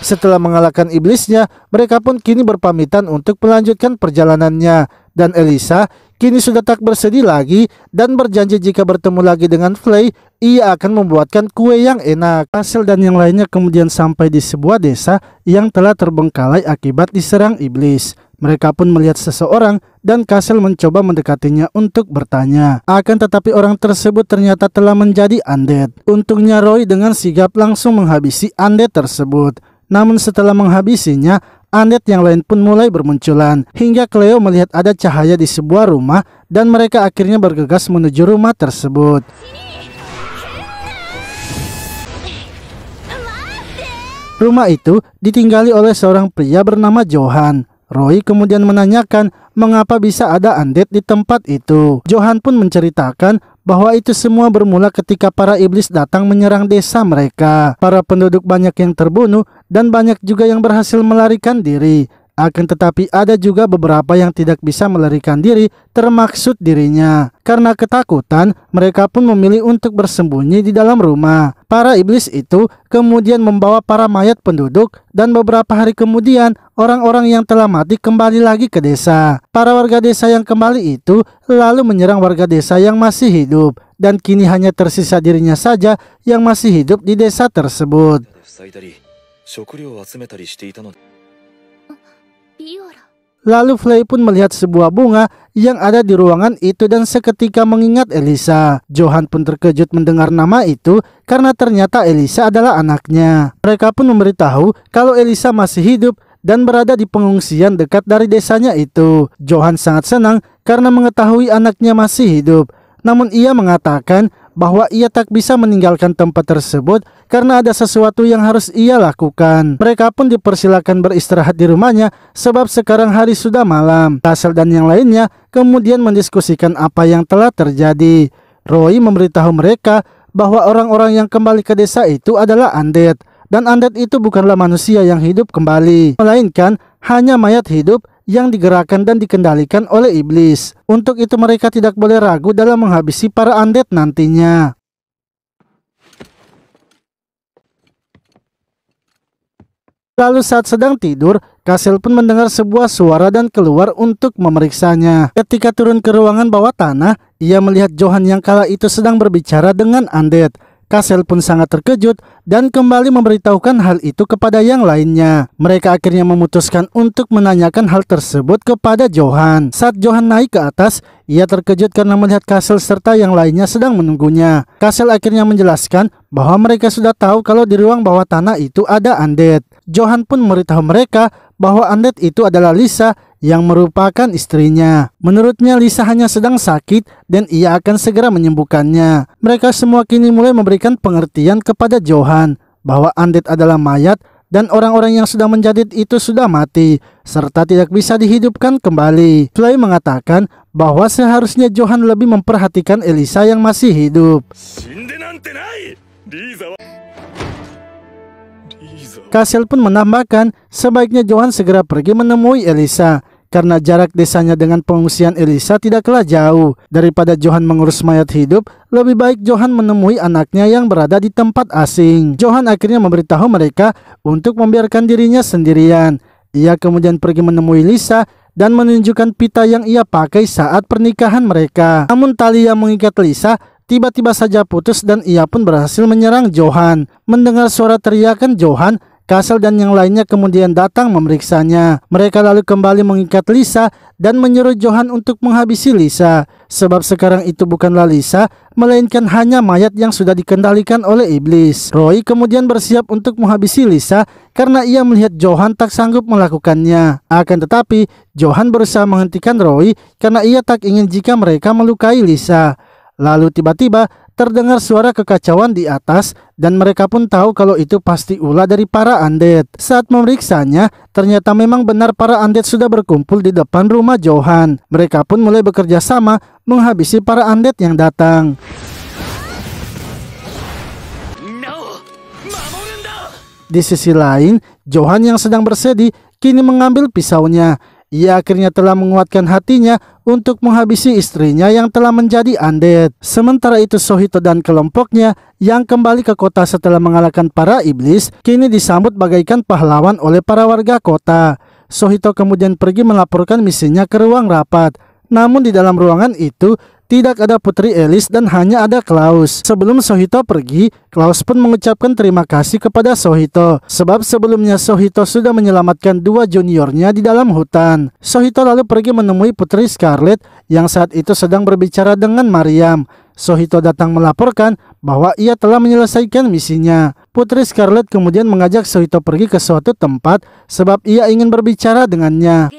Setelah mengalahkan iblisnya, mereka pun kini berpamitan untuk melanjutkan perjalanannya. Dan Elisa kini sudah tak bersedih lagi dan berjanji jika bertemu lagi dengan Flay, ia akan membuatkan kue yang enak. Castle dan yang lainnya kemudian sampai di sebuah desa yang telah terbengkalai akibat diserang iblis. Mereka pun melihat seseorang dan Castle mencoba mendekatinya untuk bertanya. Akan tetapi orang tersebut ternyata telah menjadi undead. Untungnya Roy dengan sigap langsung menghabisi undead tersebut. Namun setelah menghabisinya, undead yang lain pun mulai bermunculan. Hingga Cleo melihat ada cahaya di sebuah rumah dan mereka akhirnya bergegas menuju rumah tersebut. Rumah itu ditinggali oleh seorang pria bernama Johan. Roy kemudian menanyakan mengapa bisa ada undead di tempat itu. Johan pun menceritakan bahwa itu semua bermula ketika para iblis datang menyerang desa mereka. Para penduduk banyak yang terbunuh dan banyak juga yang berhasil melarikan diri. Akan tetapi ada juga beberapa yang tidak bisa melarikan diri, termaksud dirinya. Karena ketakutan, mereka pun memilih untuk bersembunyi di dalam rumah. Para iblis itu kemudian membawa para mayat penduduk dan beberapa hari kemudian orang-orang yang telah mati kembali lagi ke desa. Para warga desa yang kembali itu lalu menyerang warga desa yang masih hidup dan kini hanya tersisa dirinya saja yang masih hidup di desa tersebut. Lalu Flay pun melihat sebuah bunga yang ada di ruangan itu dan seketika mengingat Elisa. Johan pun terkejut mendengar nama itu karena ternyata Elisa adalah anaknya. Mereka pun memberitahu kalau Elisa masih hidup dan berada di pengungsian dekat dari desanya itu. Johan sangat senang karena mengetahui anaknya masih hidup. Namun ia mengatakan bahwa ia tak bisa meninggalkan tempat tersebut karena ada sesuatu yang harus ia lakukan. Mereka pun dipersilakan beristirahat di rumahnya sebab sekarang hari sudah malam. Castle dan yang lainnya kemudian mendiskusikan apa yang telah terjadi. Roy memberitahu mereka bahwa orang-orang yang kembali ke desa itu adalah undead. Dan undead itu bukanlah manusia yang hidup kembali, melainkan hanya mayat hidup yang digerakkan dan dikendalikan oleh iblis. Untuk itu mereka tidak boleh ragu dalam menghabisi para undead nantinya. Lalu saat sedang tidur, Kasel pun mendengar sebuah suara dan keluar untuk memeriksanya. Ketika turun ke ruangan bawah tanah, ia melihat Johan yang kala itu sedang berbicara dengan Undead. Kasel pun sangat terkejut dan kembali memberitahukan hal itu kepada yang lainnya. Mereka akhirnya memutuskan untuk menanyakan hal tersebut kepada Johan. Saat Johan naik ke atas, ia terkejut karena melihat Kasel serta yang lainnya sedang menunggunya. Kasel akhirnya menjelaskan bahwa mereka sudah tahu kalau di ruang bawah tanah itu ada Undead. Johan pun memberitahu mereka bahwa Undead itu adalah Lisa yang merupakan istrinya. Menurutnya Lisa hanya sedang sakit dan ia akan segera menyembuhkannya. Mereka semua kini mulai memberikan pengertian kepada Johan bahwa Undead adalah mayat dan orang-orang yang sudah menjadi itu sudah mati serta tidak bisa dihidupkan kembali. Fly mengatakan bahwa seharusnya Johan lebih memperhatikan Elisa yang masih hidup. Kasel pun menambahkan sebaiknya Johan segera pergi menemui Elisa karena jarak desanya dengan pengungsian Elisa tidaklah jauh. Daripada Johan mengurus mayat hidup, lebih baik Johan menemui anaknya yang berada di tempat asing. Johan akhirnya memberitahu mereka untuk membiarkan dirinya sendirian. Ia kemudian pergi menemui Lisa dan menunjukkan pita yang ia pakai saat pernikahan mereka. Namun tali yang mengikat Lisa tiba-tiba saja putus dan ia pun berhasil menyerang Johan. Mendengar suara teriakan Johan, Kasel dan yang lainnya kemudian datang memeriksanya. Mereka lalu kembali mengikat Lisa dan menyuruh Johan untuk menghabisi Lisa. Sebab sekarang itu bukanlah Lisa, melainkan hanya mayat yang sudah dikendalikan oleh iblis. Roy kemudian bersiap untuk menghabisi Lisa karena ia melihat Johan tak sanggup melakukannya. Akan tetapi, Johan berusaha menghentikan Roy karena ia tak ingin jika mereka melukai Lisa. Lalu tiba-tiba terdengar suara kekacauan di atas dan mereka pun tahu kalau itu pasti ulah dari para Undead. Saat memeriksanya, ternyata memang benar para Undead sudah berkumpul di depan rumah Johan. Mereka pun mulai bekerja sama menghabisi para Undead yang datang. Di sisi lain, Johan yang sedang bersedih kini mengambil pisaunya. Ia akhirnya telah menguatkan hatinya untuk menghabisi istrinya yang telah menjadi Undead. Sementara itu Sohito dan kelompoknya yang kembali ke kota setelah mengalahkan para iblis kini disambut bagaikan pahlawan oleh para warga kota. Sohito kemudian pergi melaporkan misinya ke ruang rapat. Namun di dalam ruangan itu tidak ada Putri Elis dan hanya ada Klaus. Sebelum Sohito pergi, Klaus pun mengucapkan terima kasih kepada Sohito. Sebab sebelumnya Sohito sudah menyelamatkan dua juniornya di dalam hutan. Sohito lalu pergi menemui Putri Scarlet yang saat itu sedang berbicara dengan Mariam. Sohito datang melaporkan bahwa ia telah menyelesaikan misinya. Putri Scarlet kemudian mengajak Sohito pergi ke suatu tempat sebab ia ingin berbicara dengannya.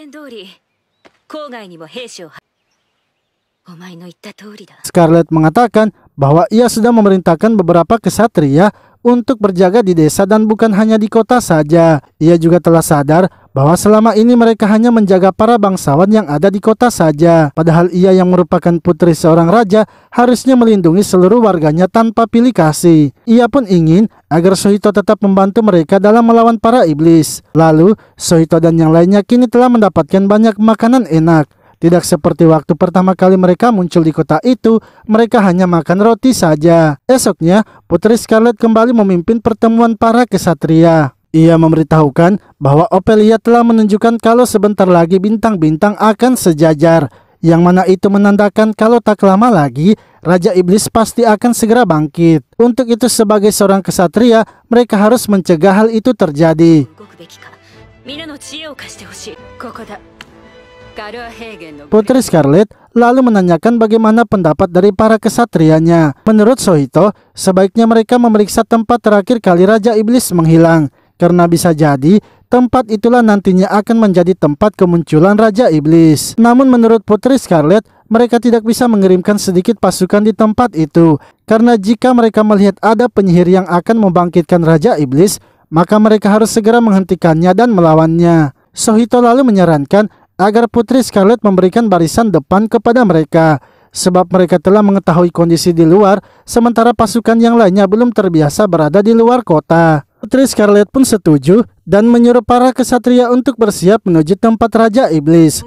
Scarlet mengatakan bahwa ia sudah memerintahkan beberapa kesatria untuk berjaga di desa dan bukan hanya di kota saja. Ia juga telah sadar bahwa selama ini mereka hanya menjaga para bangsawan yang ada di kota saja. Padahal ia yang merupakan putri seorang raja harusnya melindungi seluruh warganya tanpa pilih kasih. Ia pun ingin agar Sohito tetap membantu mereka dalam melawan para iblis. Lalu Sohito dan yang lainnya kini telah mendapatkan banyak makanan enak. Tidak seperti waktu pertama kali mereka muncul di kota itu, mereka hanya makan roti saja. Esoknya, Putri Scarlet kembali memimpin pertemuan para kesatria. Ia memberitahukan bahwa Ophelia telah menunjukkan kalau sebentar lagi bintang-bintang akan sejajar, yang mana itu menandakan kalau tak lama lagi, Raja Iblis pasti akan segera bangkit. Untuk itu sebagai seorang kesatria, mereka harus mencegah hal itu terjadi. Putri Scarlet lalu menanyakan bagaimana pendapat dari para kesatrianya. Menurut Sohito, sebaiknya mereka memeriksa tempat terakhir kali Raja Iblis menghilang, karena bisa jadi tempat itulah nantinya akan menjadi tempat kemunculan Raja Iblis. Namun menurut Putri Scarlet, mereka tidak bisa mengirimkan sedikit pasukan di tempat itu, karena jika mereka melihat ada penyihir yang akan membangkitkan Raja Iblis, maka mereka harus segera menghentikannya dan melawannya. Sohito lalu menyarankan agar Putri Scarlet memberikan barisan depan kepada mereka, sebab mereka telah mengetahui kondisi di luar, sementara pasukan yang lainnya belum terbiasa berada di luar kota. Putri Scarlet pun setuju dan menyuruh para kesatria untuk bersiap menuju tempat Raja Iblis.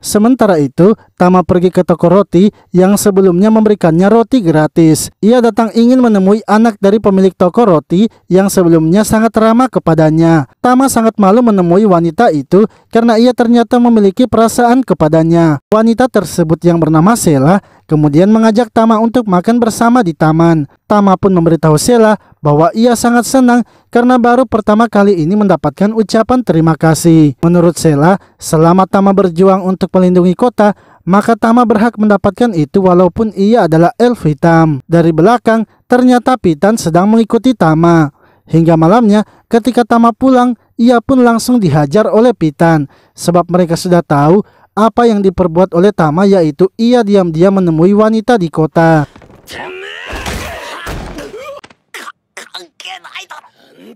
Sementara itu, Tama pergi ke toko roti yang sebelumnya memberikannya roti gratis. Ia datang ingin menemui anak dari pemilik toko roti yang sebelumnya sangat ramah kepadanya. Tama sangat malu menemui wanita itu karena ia ternyata memiliki perasaan kepadanya. Wanita tersebut yang bernama Sheila kemudian mengajak Tama untuk makan bersama di taman. Tama pun memberitahu Sheila bahwa ia sangat senang karena baru pertama kali ini mendapatkan ucapan terima kasih. Menurut Sheila, selama Tama berjuang untuk melindungi kota, maka Tama berhak mendapatkan itu walaupun ia adalah elf hitam. Dari belakang, ternyata Pitan sedang mengikuti Tama. Hingga malamnya, ketika Tama pulang, ia pun langsung dihajar oleh Pitan. Sebab mereka sudah tahu apa yang diperbuat oleh Tama, yaitu ia diam-diam menemui wanita di kota.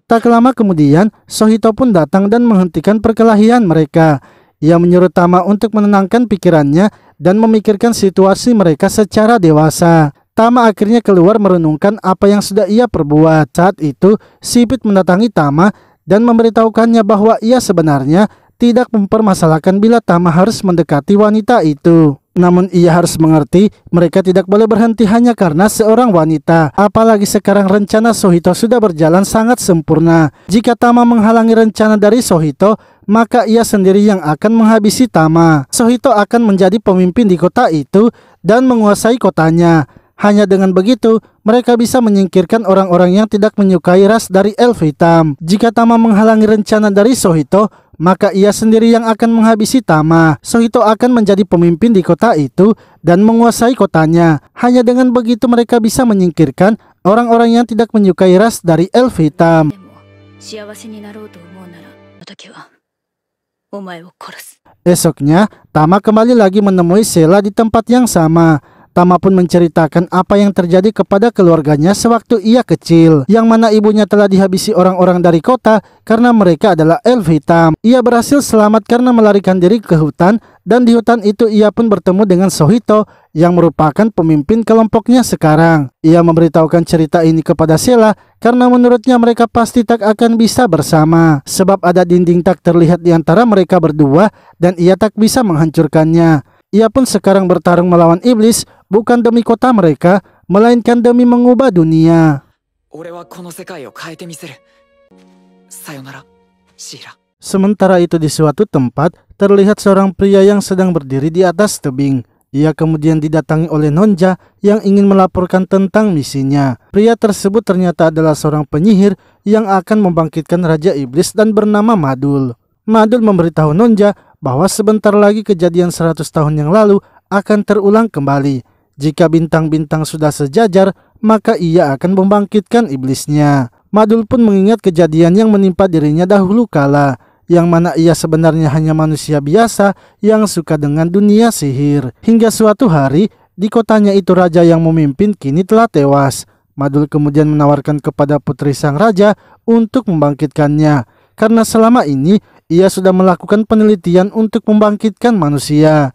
Tak lama kemudian, Sohito pun datang dan menghentikan perkelahian mereka. Ia menyuruh Tama untuk menenangkan pikirannya dan memikirkan situasi mereka secara dewasa. Tama akhirnya keluar merenungkan apa yang sudah ia perbuat. Saat itu, Sipit mendatangi Tama dan memberitahukannya bahwa ia sebenarnya tidak mempermasalahkan bila Tama harus mendekati wanita itu. Namun ia harus mengerti mereka tidak boleh berhenti hanya karena seorang wanita. Apalagi sekarang rencana Sohito sudah berjalan sangat sempurna. Jika Tama menghalangi rencana dari Sohito, maka ia sendiri yang akan menghabisi Tama. Sohito akan menjadi pemimpin di kota itu dan menguasai kotanya. Hanya dengan begitu, mereka bisa menyingkirkan orang-orang yang tidak menyukai ras dari elf hitam. Jika Tama menghalangi rencana dari Sohito, maka ia sendiri yang akan menghabisi Tama. Sohito akan menjadi pemimpin di kota itu dan menguasai kotanya. Hanya dengan begitu mereka bisa menyingkirkan orang-orang yang tidak menyukai ras dari elf hitam. Esoknya, Tama kembali lagi menemui Sheila di tempat yang sama. Tama pun menceritakan apa yang terjadi kepada keluarganya sewaktu ia kecil, yang mana ibunya telah dihabisi orang-orang dari kota karena mereka adalah elf hitam. Ia berhasil selamat karena melarikan diri ke hutan, dan di hutan itu ia pun bertemu dengan Sohito yang merupakan pemimpin kelompoknya sekarang. Ia memberitahukan cerita ini kepada Sheila karena menurutnya mereka pasti tak akan bisa bersama, sebab ada dinding tak terlihat di antara mereka berdua dan ia tak bisa menghancurkannya. Ia pun sekarang bertarung melawan iblis, bukan demi kota mereka, melainkan demi mengubah dunia. Sementara itu di suatu tempat, terlihat seorang pria yang sedang berdiri di atas tebing. Ia kemudian didatangi oleh Nonja yang ingin melaporkan tentang misinya. Pria tersebut ternyata adalah seorang penyihir yang akan membangkitkan Raja Iblis dan bernama Madul. Madul memberitahu Nonja bahwa sebentar lagi kejadian 100 tahun yang lalu akan terulang kembali. Jika bintang-bintang sudah sejajar, maka ia akan membangkitkan iblisnya. Madul pun mengingat kejadian yang menimpa dirinya dahulu kala, yang mana ia sebenarnya hanya manusia biasa yang suka dengan dunia sihir. Hingga suatu hari, di kotanya itu raja yang memimpin kini telah tewas. Madul kemudian menawarkan kepada putri sang raja untuk membangkitkannya, karena selama ini ia sudah melakukan penelitian untuk membangkitkan manusia.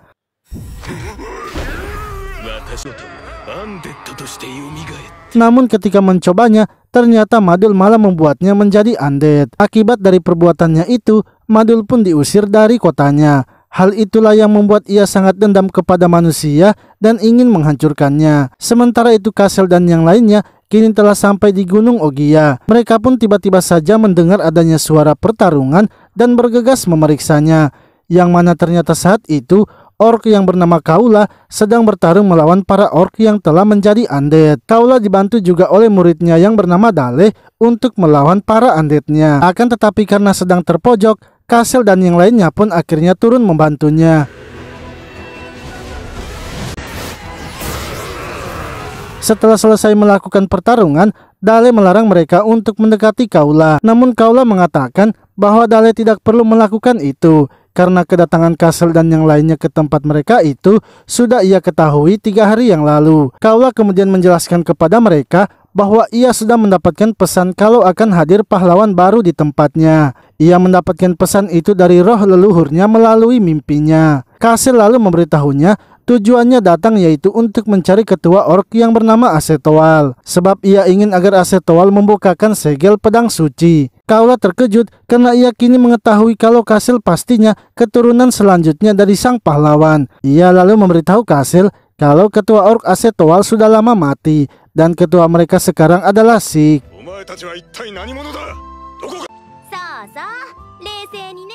Namun ketika mencobanya, ternyata Madul malah membuatnya menjadi undead. Akibat dari perbuatannya itu, Madul pun diusir dari kotanya. Hal itulah yang membuat ia sangat dendam kepada manusia dan ingin menghancurkannya. Sementara itu Kasel dan yang lainnya kini telah sampai di Gunung Ogia. Mereka pun tiba-tiba saja mendengar adanya suara pertarungan dan bergegas memeriksanya, yang mana ternyata saat itu orc yang bernama Kaula sedang bertarung melawan para orc yang telah menjadi undead. Kaula dibantu juga oleh muridnya yang bernama Dale untuk melawan para undeadnya. Akan tetapi karena sedang terpojok, Kasel dan yang lainnya pun akhirnya turun membantunya. Setelah selesai melakukan pertarungan, Dale melarang mereka untuk mendekati Kaula. Namun Kaula mengatakan bahwa Dale tidak perlu melakukan itu, karena kedatangan Kasel dan yang lainnya ke tempat mereka itu sudah ia ketahui 3 hari yang lalu. Kaula kemudian menjelaskan kepada mereka bahwa ia sudah mendapatkan pesan kalau akan hadir pahlawan baru di tempatnya. Ia mendapatkan pesan itu dari roh leluhurnya melalui mimpinya. Kasel lalu memberitahunya tujuannya datang yaitu untuk mencari ketua orc yang bernama Asetoal, sebab ia ingin agar Asetoal membukakan segel pedang suci. Kaula terkejut karena ia kini mengetahui kalau Kasel pastinya keturunan selanjutnya dari sang pahlawan. Ia lalu memberitahu Kasel kalau ketua orc Asetoal sudah lama mati dan ketua mereka sekarang adalah Sik.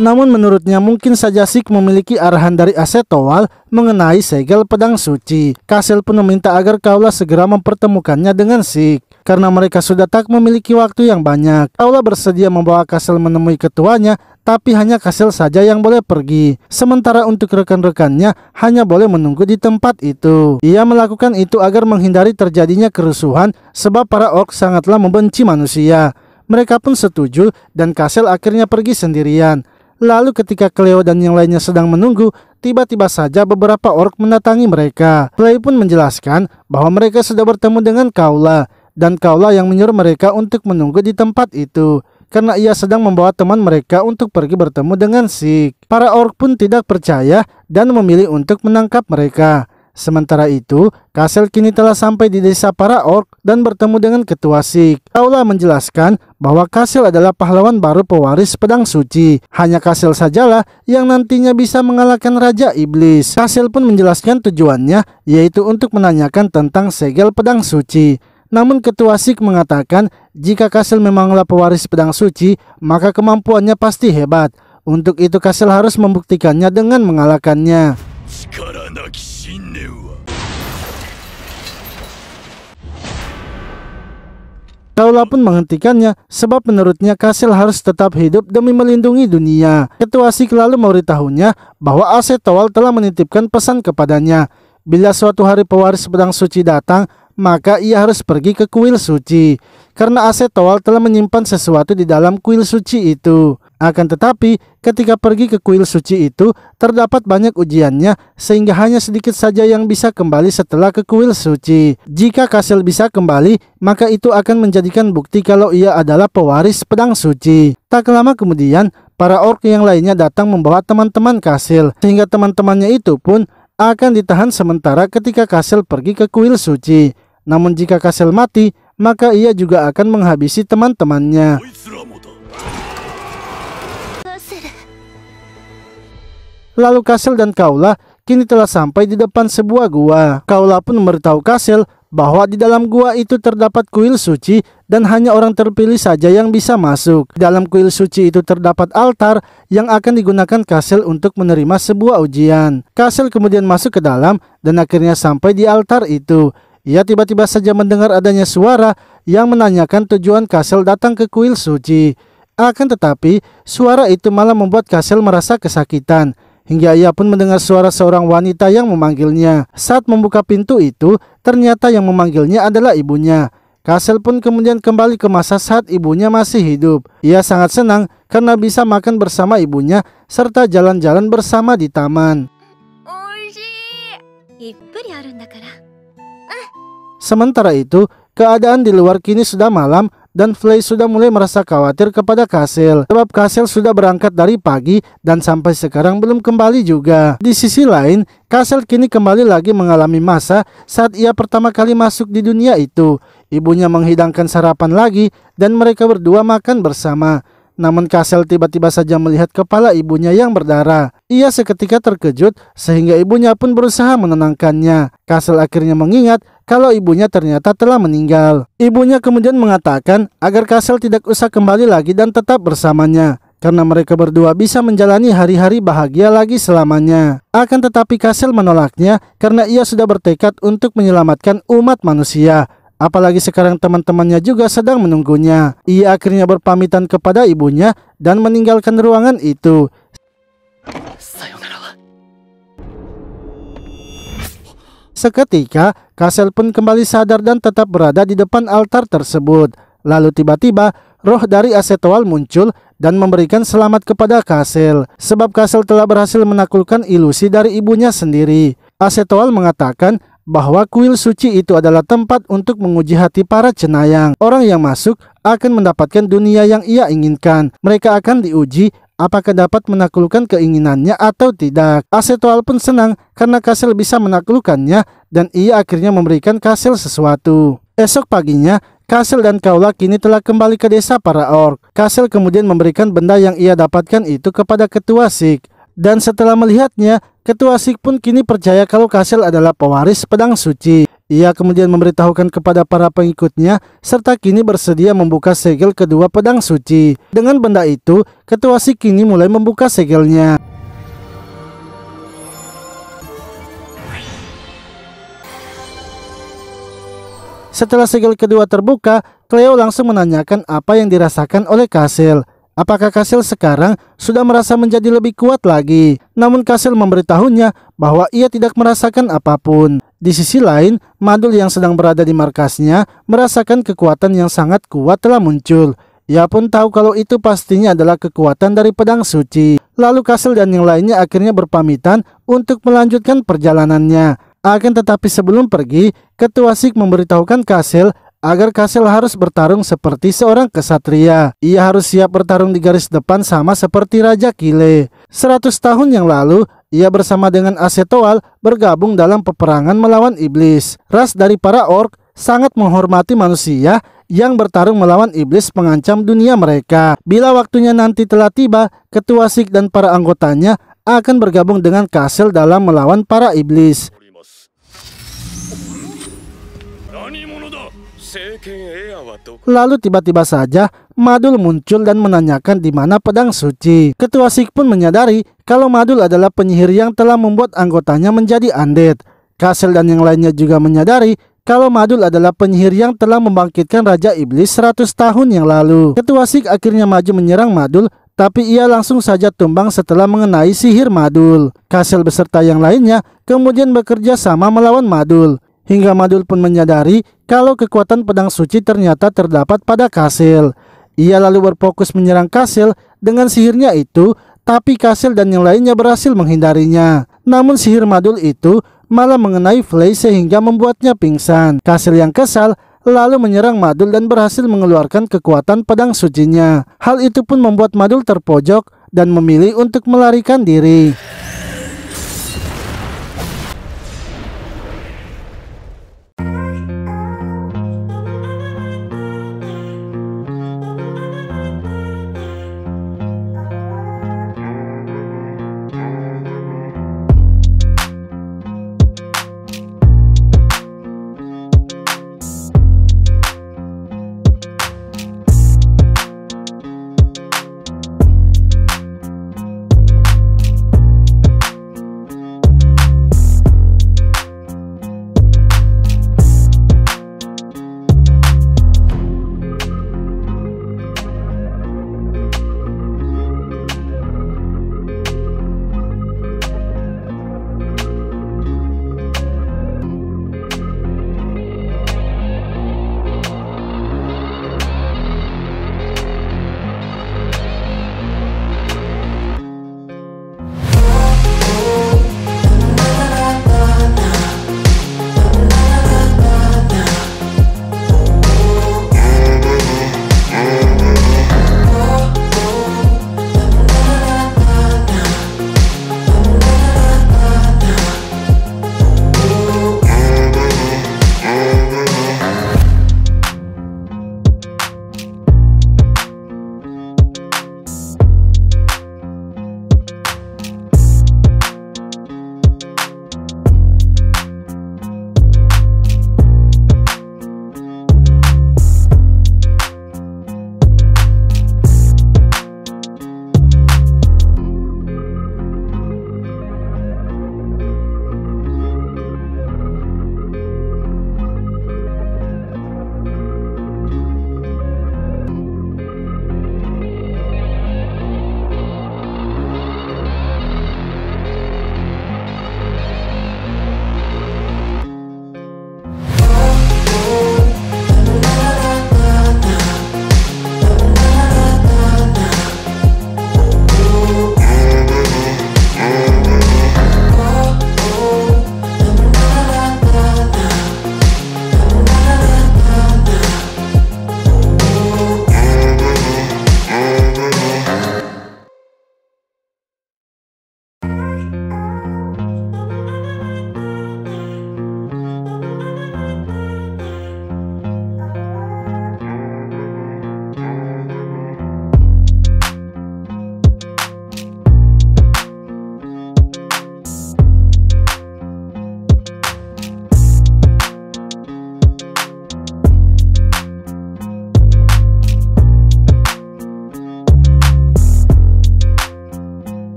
Namun menurutnya mungkin saja Sik memiliki arahan dari Asetoal mengenai segel pedang suci. Kasel pun meminta agar Kaula segera mempertemukannya dengan Sik. Karena mereka sudah tak memiliki waktu yang banyak, Kaula bersedia membawa Kasel menemui ketuanya, tapi hanya Kasel saja yang boleh pergi. Sementara untuk rekan-rekannya hanya boleh menunggu di tempat itu. Ia melakukan itu agar menghindari terjadinya kerusuhan sebab para orc sangatlah membenci manusia. Mereka pun setuju dan Kasel akhirnya pergi sendirian. Lalu ketika Cleo dan yang lainnya sedang menunggu, tiba-tiba saja beberapa orc mendatangi mereka. Cleo pun menjelaskan bahwa mereka sudah bertemu dengan Kaula, dan Kaula yang menyuruh mereka untuk menunggu di tempat itu karena ia sedang membawa teman mereka untuk pergi bertemu dengan Sik. Para orc pun tidak percaya dan memilih untuk menangkap mereka. Sementara itu, Kasel kini telah sampai di desa para orc dan bertemu dengan ketua Sik. Kaula menjelaskan bahwa Kasel adalah pahlawan baru pewaris pedang suci. Hanya Kasel sajalah yang nantinya bisa mengalahkan Raja Iblis. Kasel pun menjelaskan tujuannya, yaitu untuk menanyakan tentang segel pedang suci. Namun ketua Sik mengatakan jika Kasel memanglah pewaris pedang suci, maka kemampuannya pasti hebat. Untuk itu Kasel harus membuktikannya dengan mengalahkannya. Kaula pun menghentikannya sebab menurutnya Kasel harus tetap hidup demi melindungi dunia. Ketua Sik lalu memberitahunya bahwa Asetoal telah menitipkan pesan kepadanya. Bila suatu hari pewaris pedang suci datang, maka ia harus pergi ke kuil suci. Karena Asetoal telah menyimpan sesuatu di dalam kuil suci itu. Akan tetapi, ketika pergi ke kuil suci itu, terdapat banyak ujiannya sehingga hanya sedikit saja yang bisa kembali setelah ke kuil suci. Jika Kasel bisa kembali, maka itu akan menjadikan bukti kalau ia adalah pewaris pedang suci. Tak lama kemudian, para orc yang lainnya datang membawa teman-teman Kasel, sehingga teman-temannya itu pun akan ditahan sementara ketika Kasel pergi ke kuil suci. Namun jika Kasel mati, maka ia juga akan menghabisi teman-temannya. Lalu Kasel dan Kaula kini telah sampai di depan sebuah gua. Kaula pun memberitahu Kasel bahwa di dalam gua itu terdapat kuil suci dan hanya orang terpilih saja yang bisa masuk. Di dalam kuil suci itu terdapat altar yang akan digunakan Kasel untuk menerima sebuah ujian. Kasel kemudian masuk ke dalam dan akhirnya sampai di altar itu. Ia tiba-tiba saja mendengar adanya suara yang menanyakan tujuan Kasel datang ke kuil suci. Akan tetapi, suara itu malah membuat Kasel merasa kesakitan. Hingga ia pun mendengar suara seorang wanita yang memanggilnya. Saat membuka pintu itu, ternyata yang memanggilnya adalah ibunya. Kasel pun kemudian kembali ke masa saat ibunya masih hidup. Ia sangat senang karena bisa makan bersama ibunya serta jalan-jalan bersama di taman. Sementara itu, keadaan di luar kini sudah malam dan Flay sudah mulai merasa khawatir kepada Kasel sebab Kasel sudah berangkat dari pagi dan sampai sekarang belum kembali juga. Di sisi lain, Kasel kini kembali lagi mengalami masa saat ia pertama kali masuk di dunia itu. Ibunya menghidangkan sarapan lagi dan mereka berdua makan bersama. Namun Kasel tiba-tiba saja melihat kepala ibunya yang berdarah. Ia seketika terkejut sehingga ibunya pun berusaha menenangkannya. Kasel akhirnya mengingat kalau ibunya ternyata telah meninggal. Ibunya kemudian mengatakan agar Kasel tidak usah kembali lagi dan tetap bersamanya, karena mereka berdua bisa menjalani hari-hari bahagia lagi selamanya. Akan tetapi Kasel menolaknya karena ia sudah bertekad untuk menyelamatkan umat manusia. Apalagi sekarang teman-temannya juga sedang menunggunya. Ia akhirnya berpamitan kepada ibunya dan meninggalkan ruangan itu. Seketika, Kasel pun kembali sadar dan tetap berada di depan altar tersebut. Lalu tiba-tiba, roh dari Asetoal muncul dan memberikan selamat kepada Kasel. Sebab Kasel telah berhasil menaklukkan ilusi dari ibunya sendiri. Asetoal mengatakan bahwa kuil suci itu adalah tempat untuk menguji hati para cenayang. Orang yang masuk akan mendapatkan dunia yang ia inginkan. Mereka akan diuji apakah dapat menaklukkan keinginannya atau tidak. Asetoal pun senang karena Kasel bisa menaklukkannya dan ia akhirnya memberikan Kasel sesuatu. Esok paginya, Kasel dan Kaula kini telah kembali ke desa para orc. Kasel kemudian memberikan benda yang ia dapatkan itu kepada ketua Sik. Dan setelah melihatnya, ketua Sik pun kini percaya kalau Kasel adalah pewaris pedang suci. Ia kemudian memberitahukan kepada para pengikutnya serta kini bersedia membuka segel kedua pedang suci. Dengan benda itu, ketua Sik kini mulai membuka segelnya. Setelah segel kedua terbuka, Cleo langsung menanyakan apa yang dirasakan oleh Kasel. Apakah Kasel sekarang sudah merasa menjadi lebih kuat lagi? Namun Kasel memberitahunya bahwa ia tidak merasakan apapun. Di sisi lain, Madul yang sedang berada di markasnya merasakan kekuatan yang sangat kuat telah muncul. Ia pun tahu kalau itu pastinya adalah kekuatan dari pedang suci. Lalu Kasel dan yang lainnya akhirnya berpamitan untuk melanjutkan perjalanannya. Akan tetapi sebelum pergi, ketua Sik memberitahukan Kasel agar Kasel harus bertarung seperti seorang kesatria. Ia harus siap bertarung di garis depan sama seperti Raja Kile. 100 tahun yang lalu, ia bersama dengan Asetoal bergabung dalam peperangan melawan iblis. Ras dari para orc sangat menghormati manusia yang bertarung melawan iblis pengancam dunia mereka. Bila waktunya nanti telah tiba, ketua Sik dan para anggotanya akan bergabung dengan Kasel dalam melawan para iblis. Lalu tiba-tiba saja Madul muncul dan menanyakan di mana pedang suci. Ketua Sik pun menyadari kalau Madul adalah penyihir yang telah membuat anggotanya menjadi undead. Kasel dan yang lainnya juga menyadari kalau Madul adalah penyihir yang telah membangkitkan Raja Iblis 100 tahun yang lalu. Ketua Sik akhirnya maju menyerang Madul, tapi ia langsung saja tumbang setelah mengenai sihir Madul. Kasel beserta yang lainnya kemudian bekerja sama melawan Madul. Hingga Madul pun menyadari kalau kekuatan pedang suci ternyata terdapat pada Kasel. Ia lalu berfokus menyerang Kasel dengan sihirnya itu, tapi Kasel dan yang lainnya berhasil menghindarinya. Namun sihir Madul itu malah mengenai Flay sehingga membuatnya pingsan. Kasel yang kesal lalu menyerang Madul dan berhasil mengeluarkan kekuatan pedang sucinya. Hal itu pun membuat Madul terpojok dan memilih untuk melarikan diri.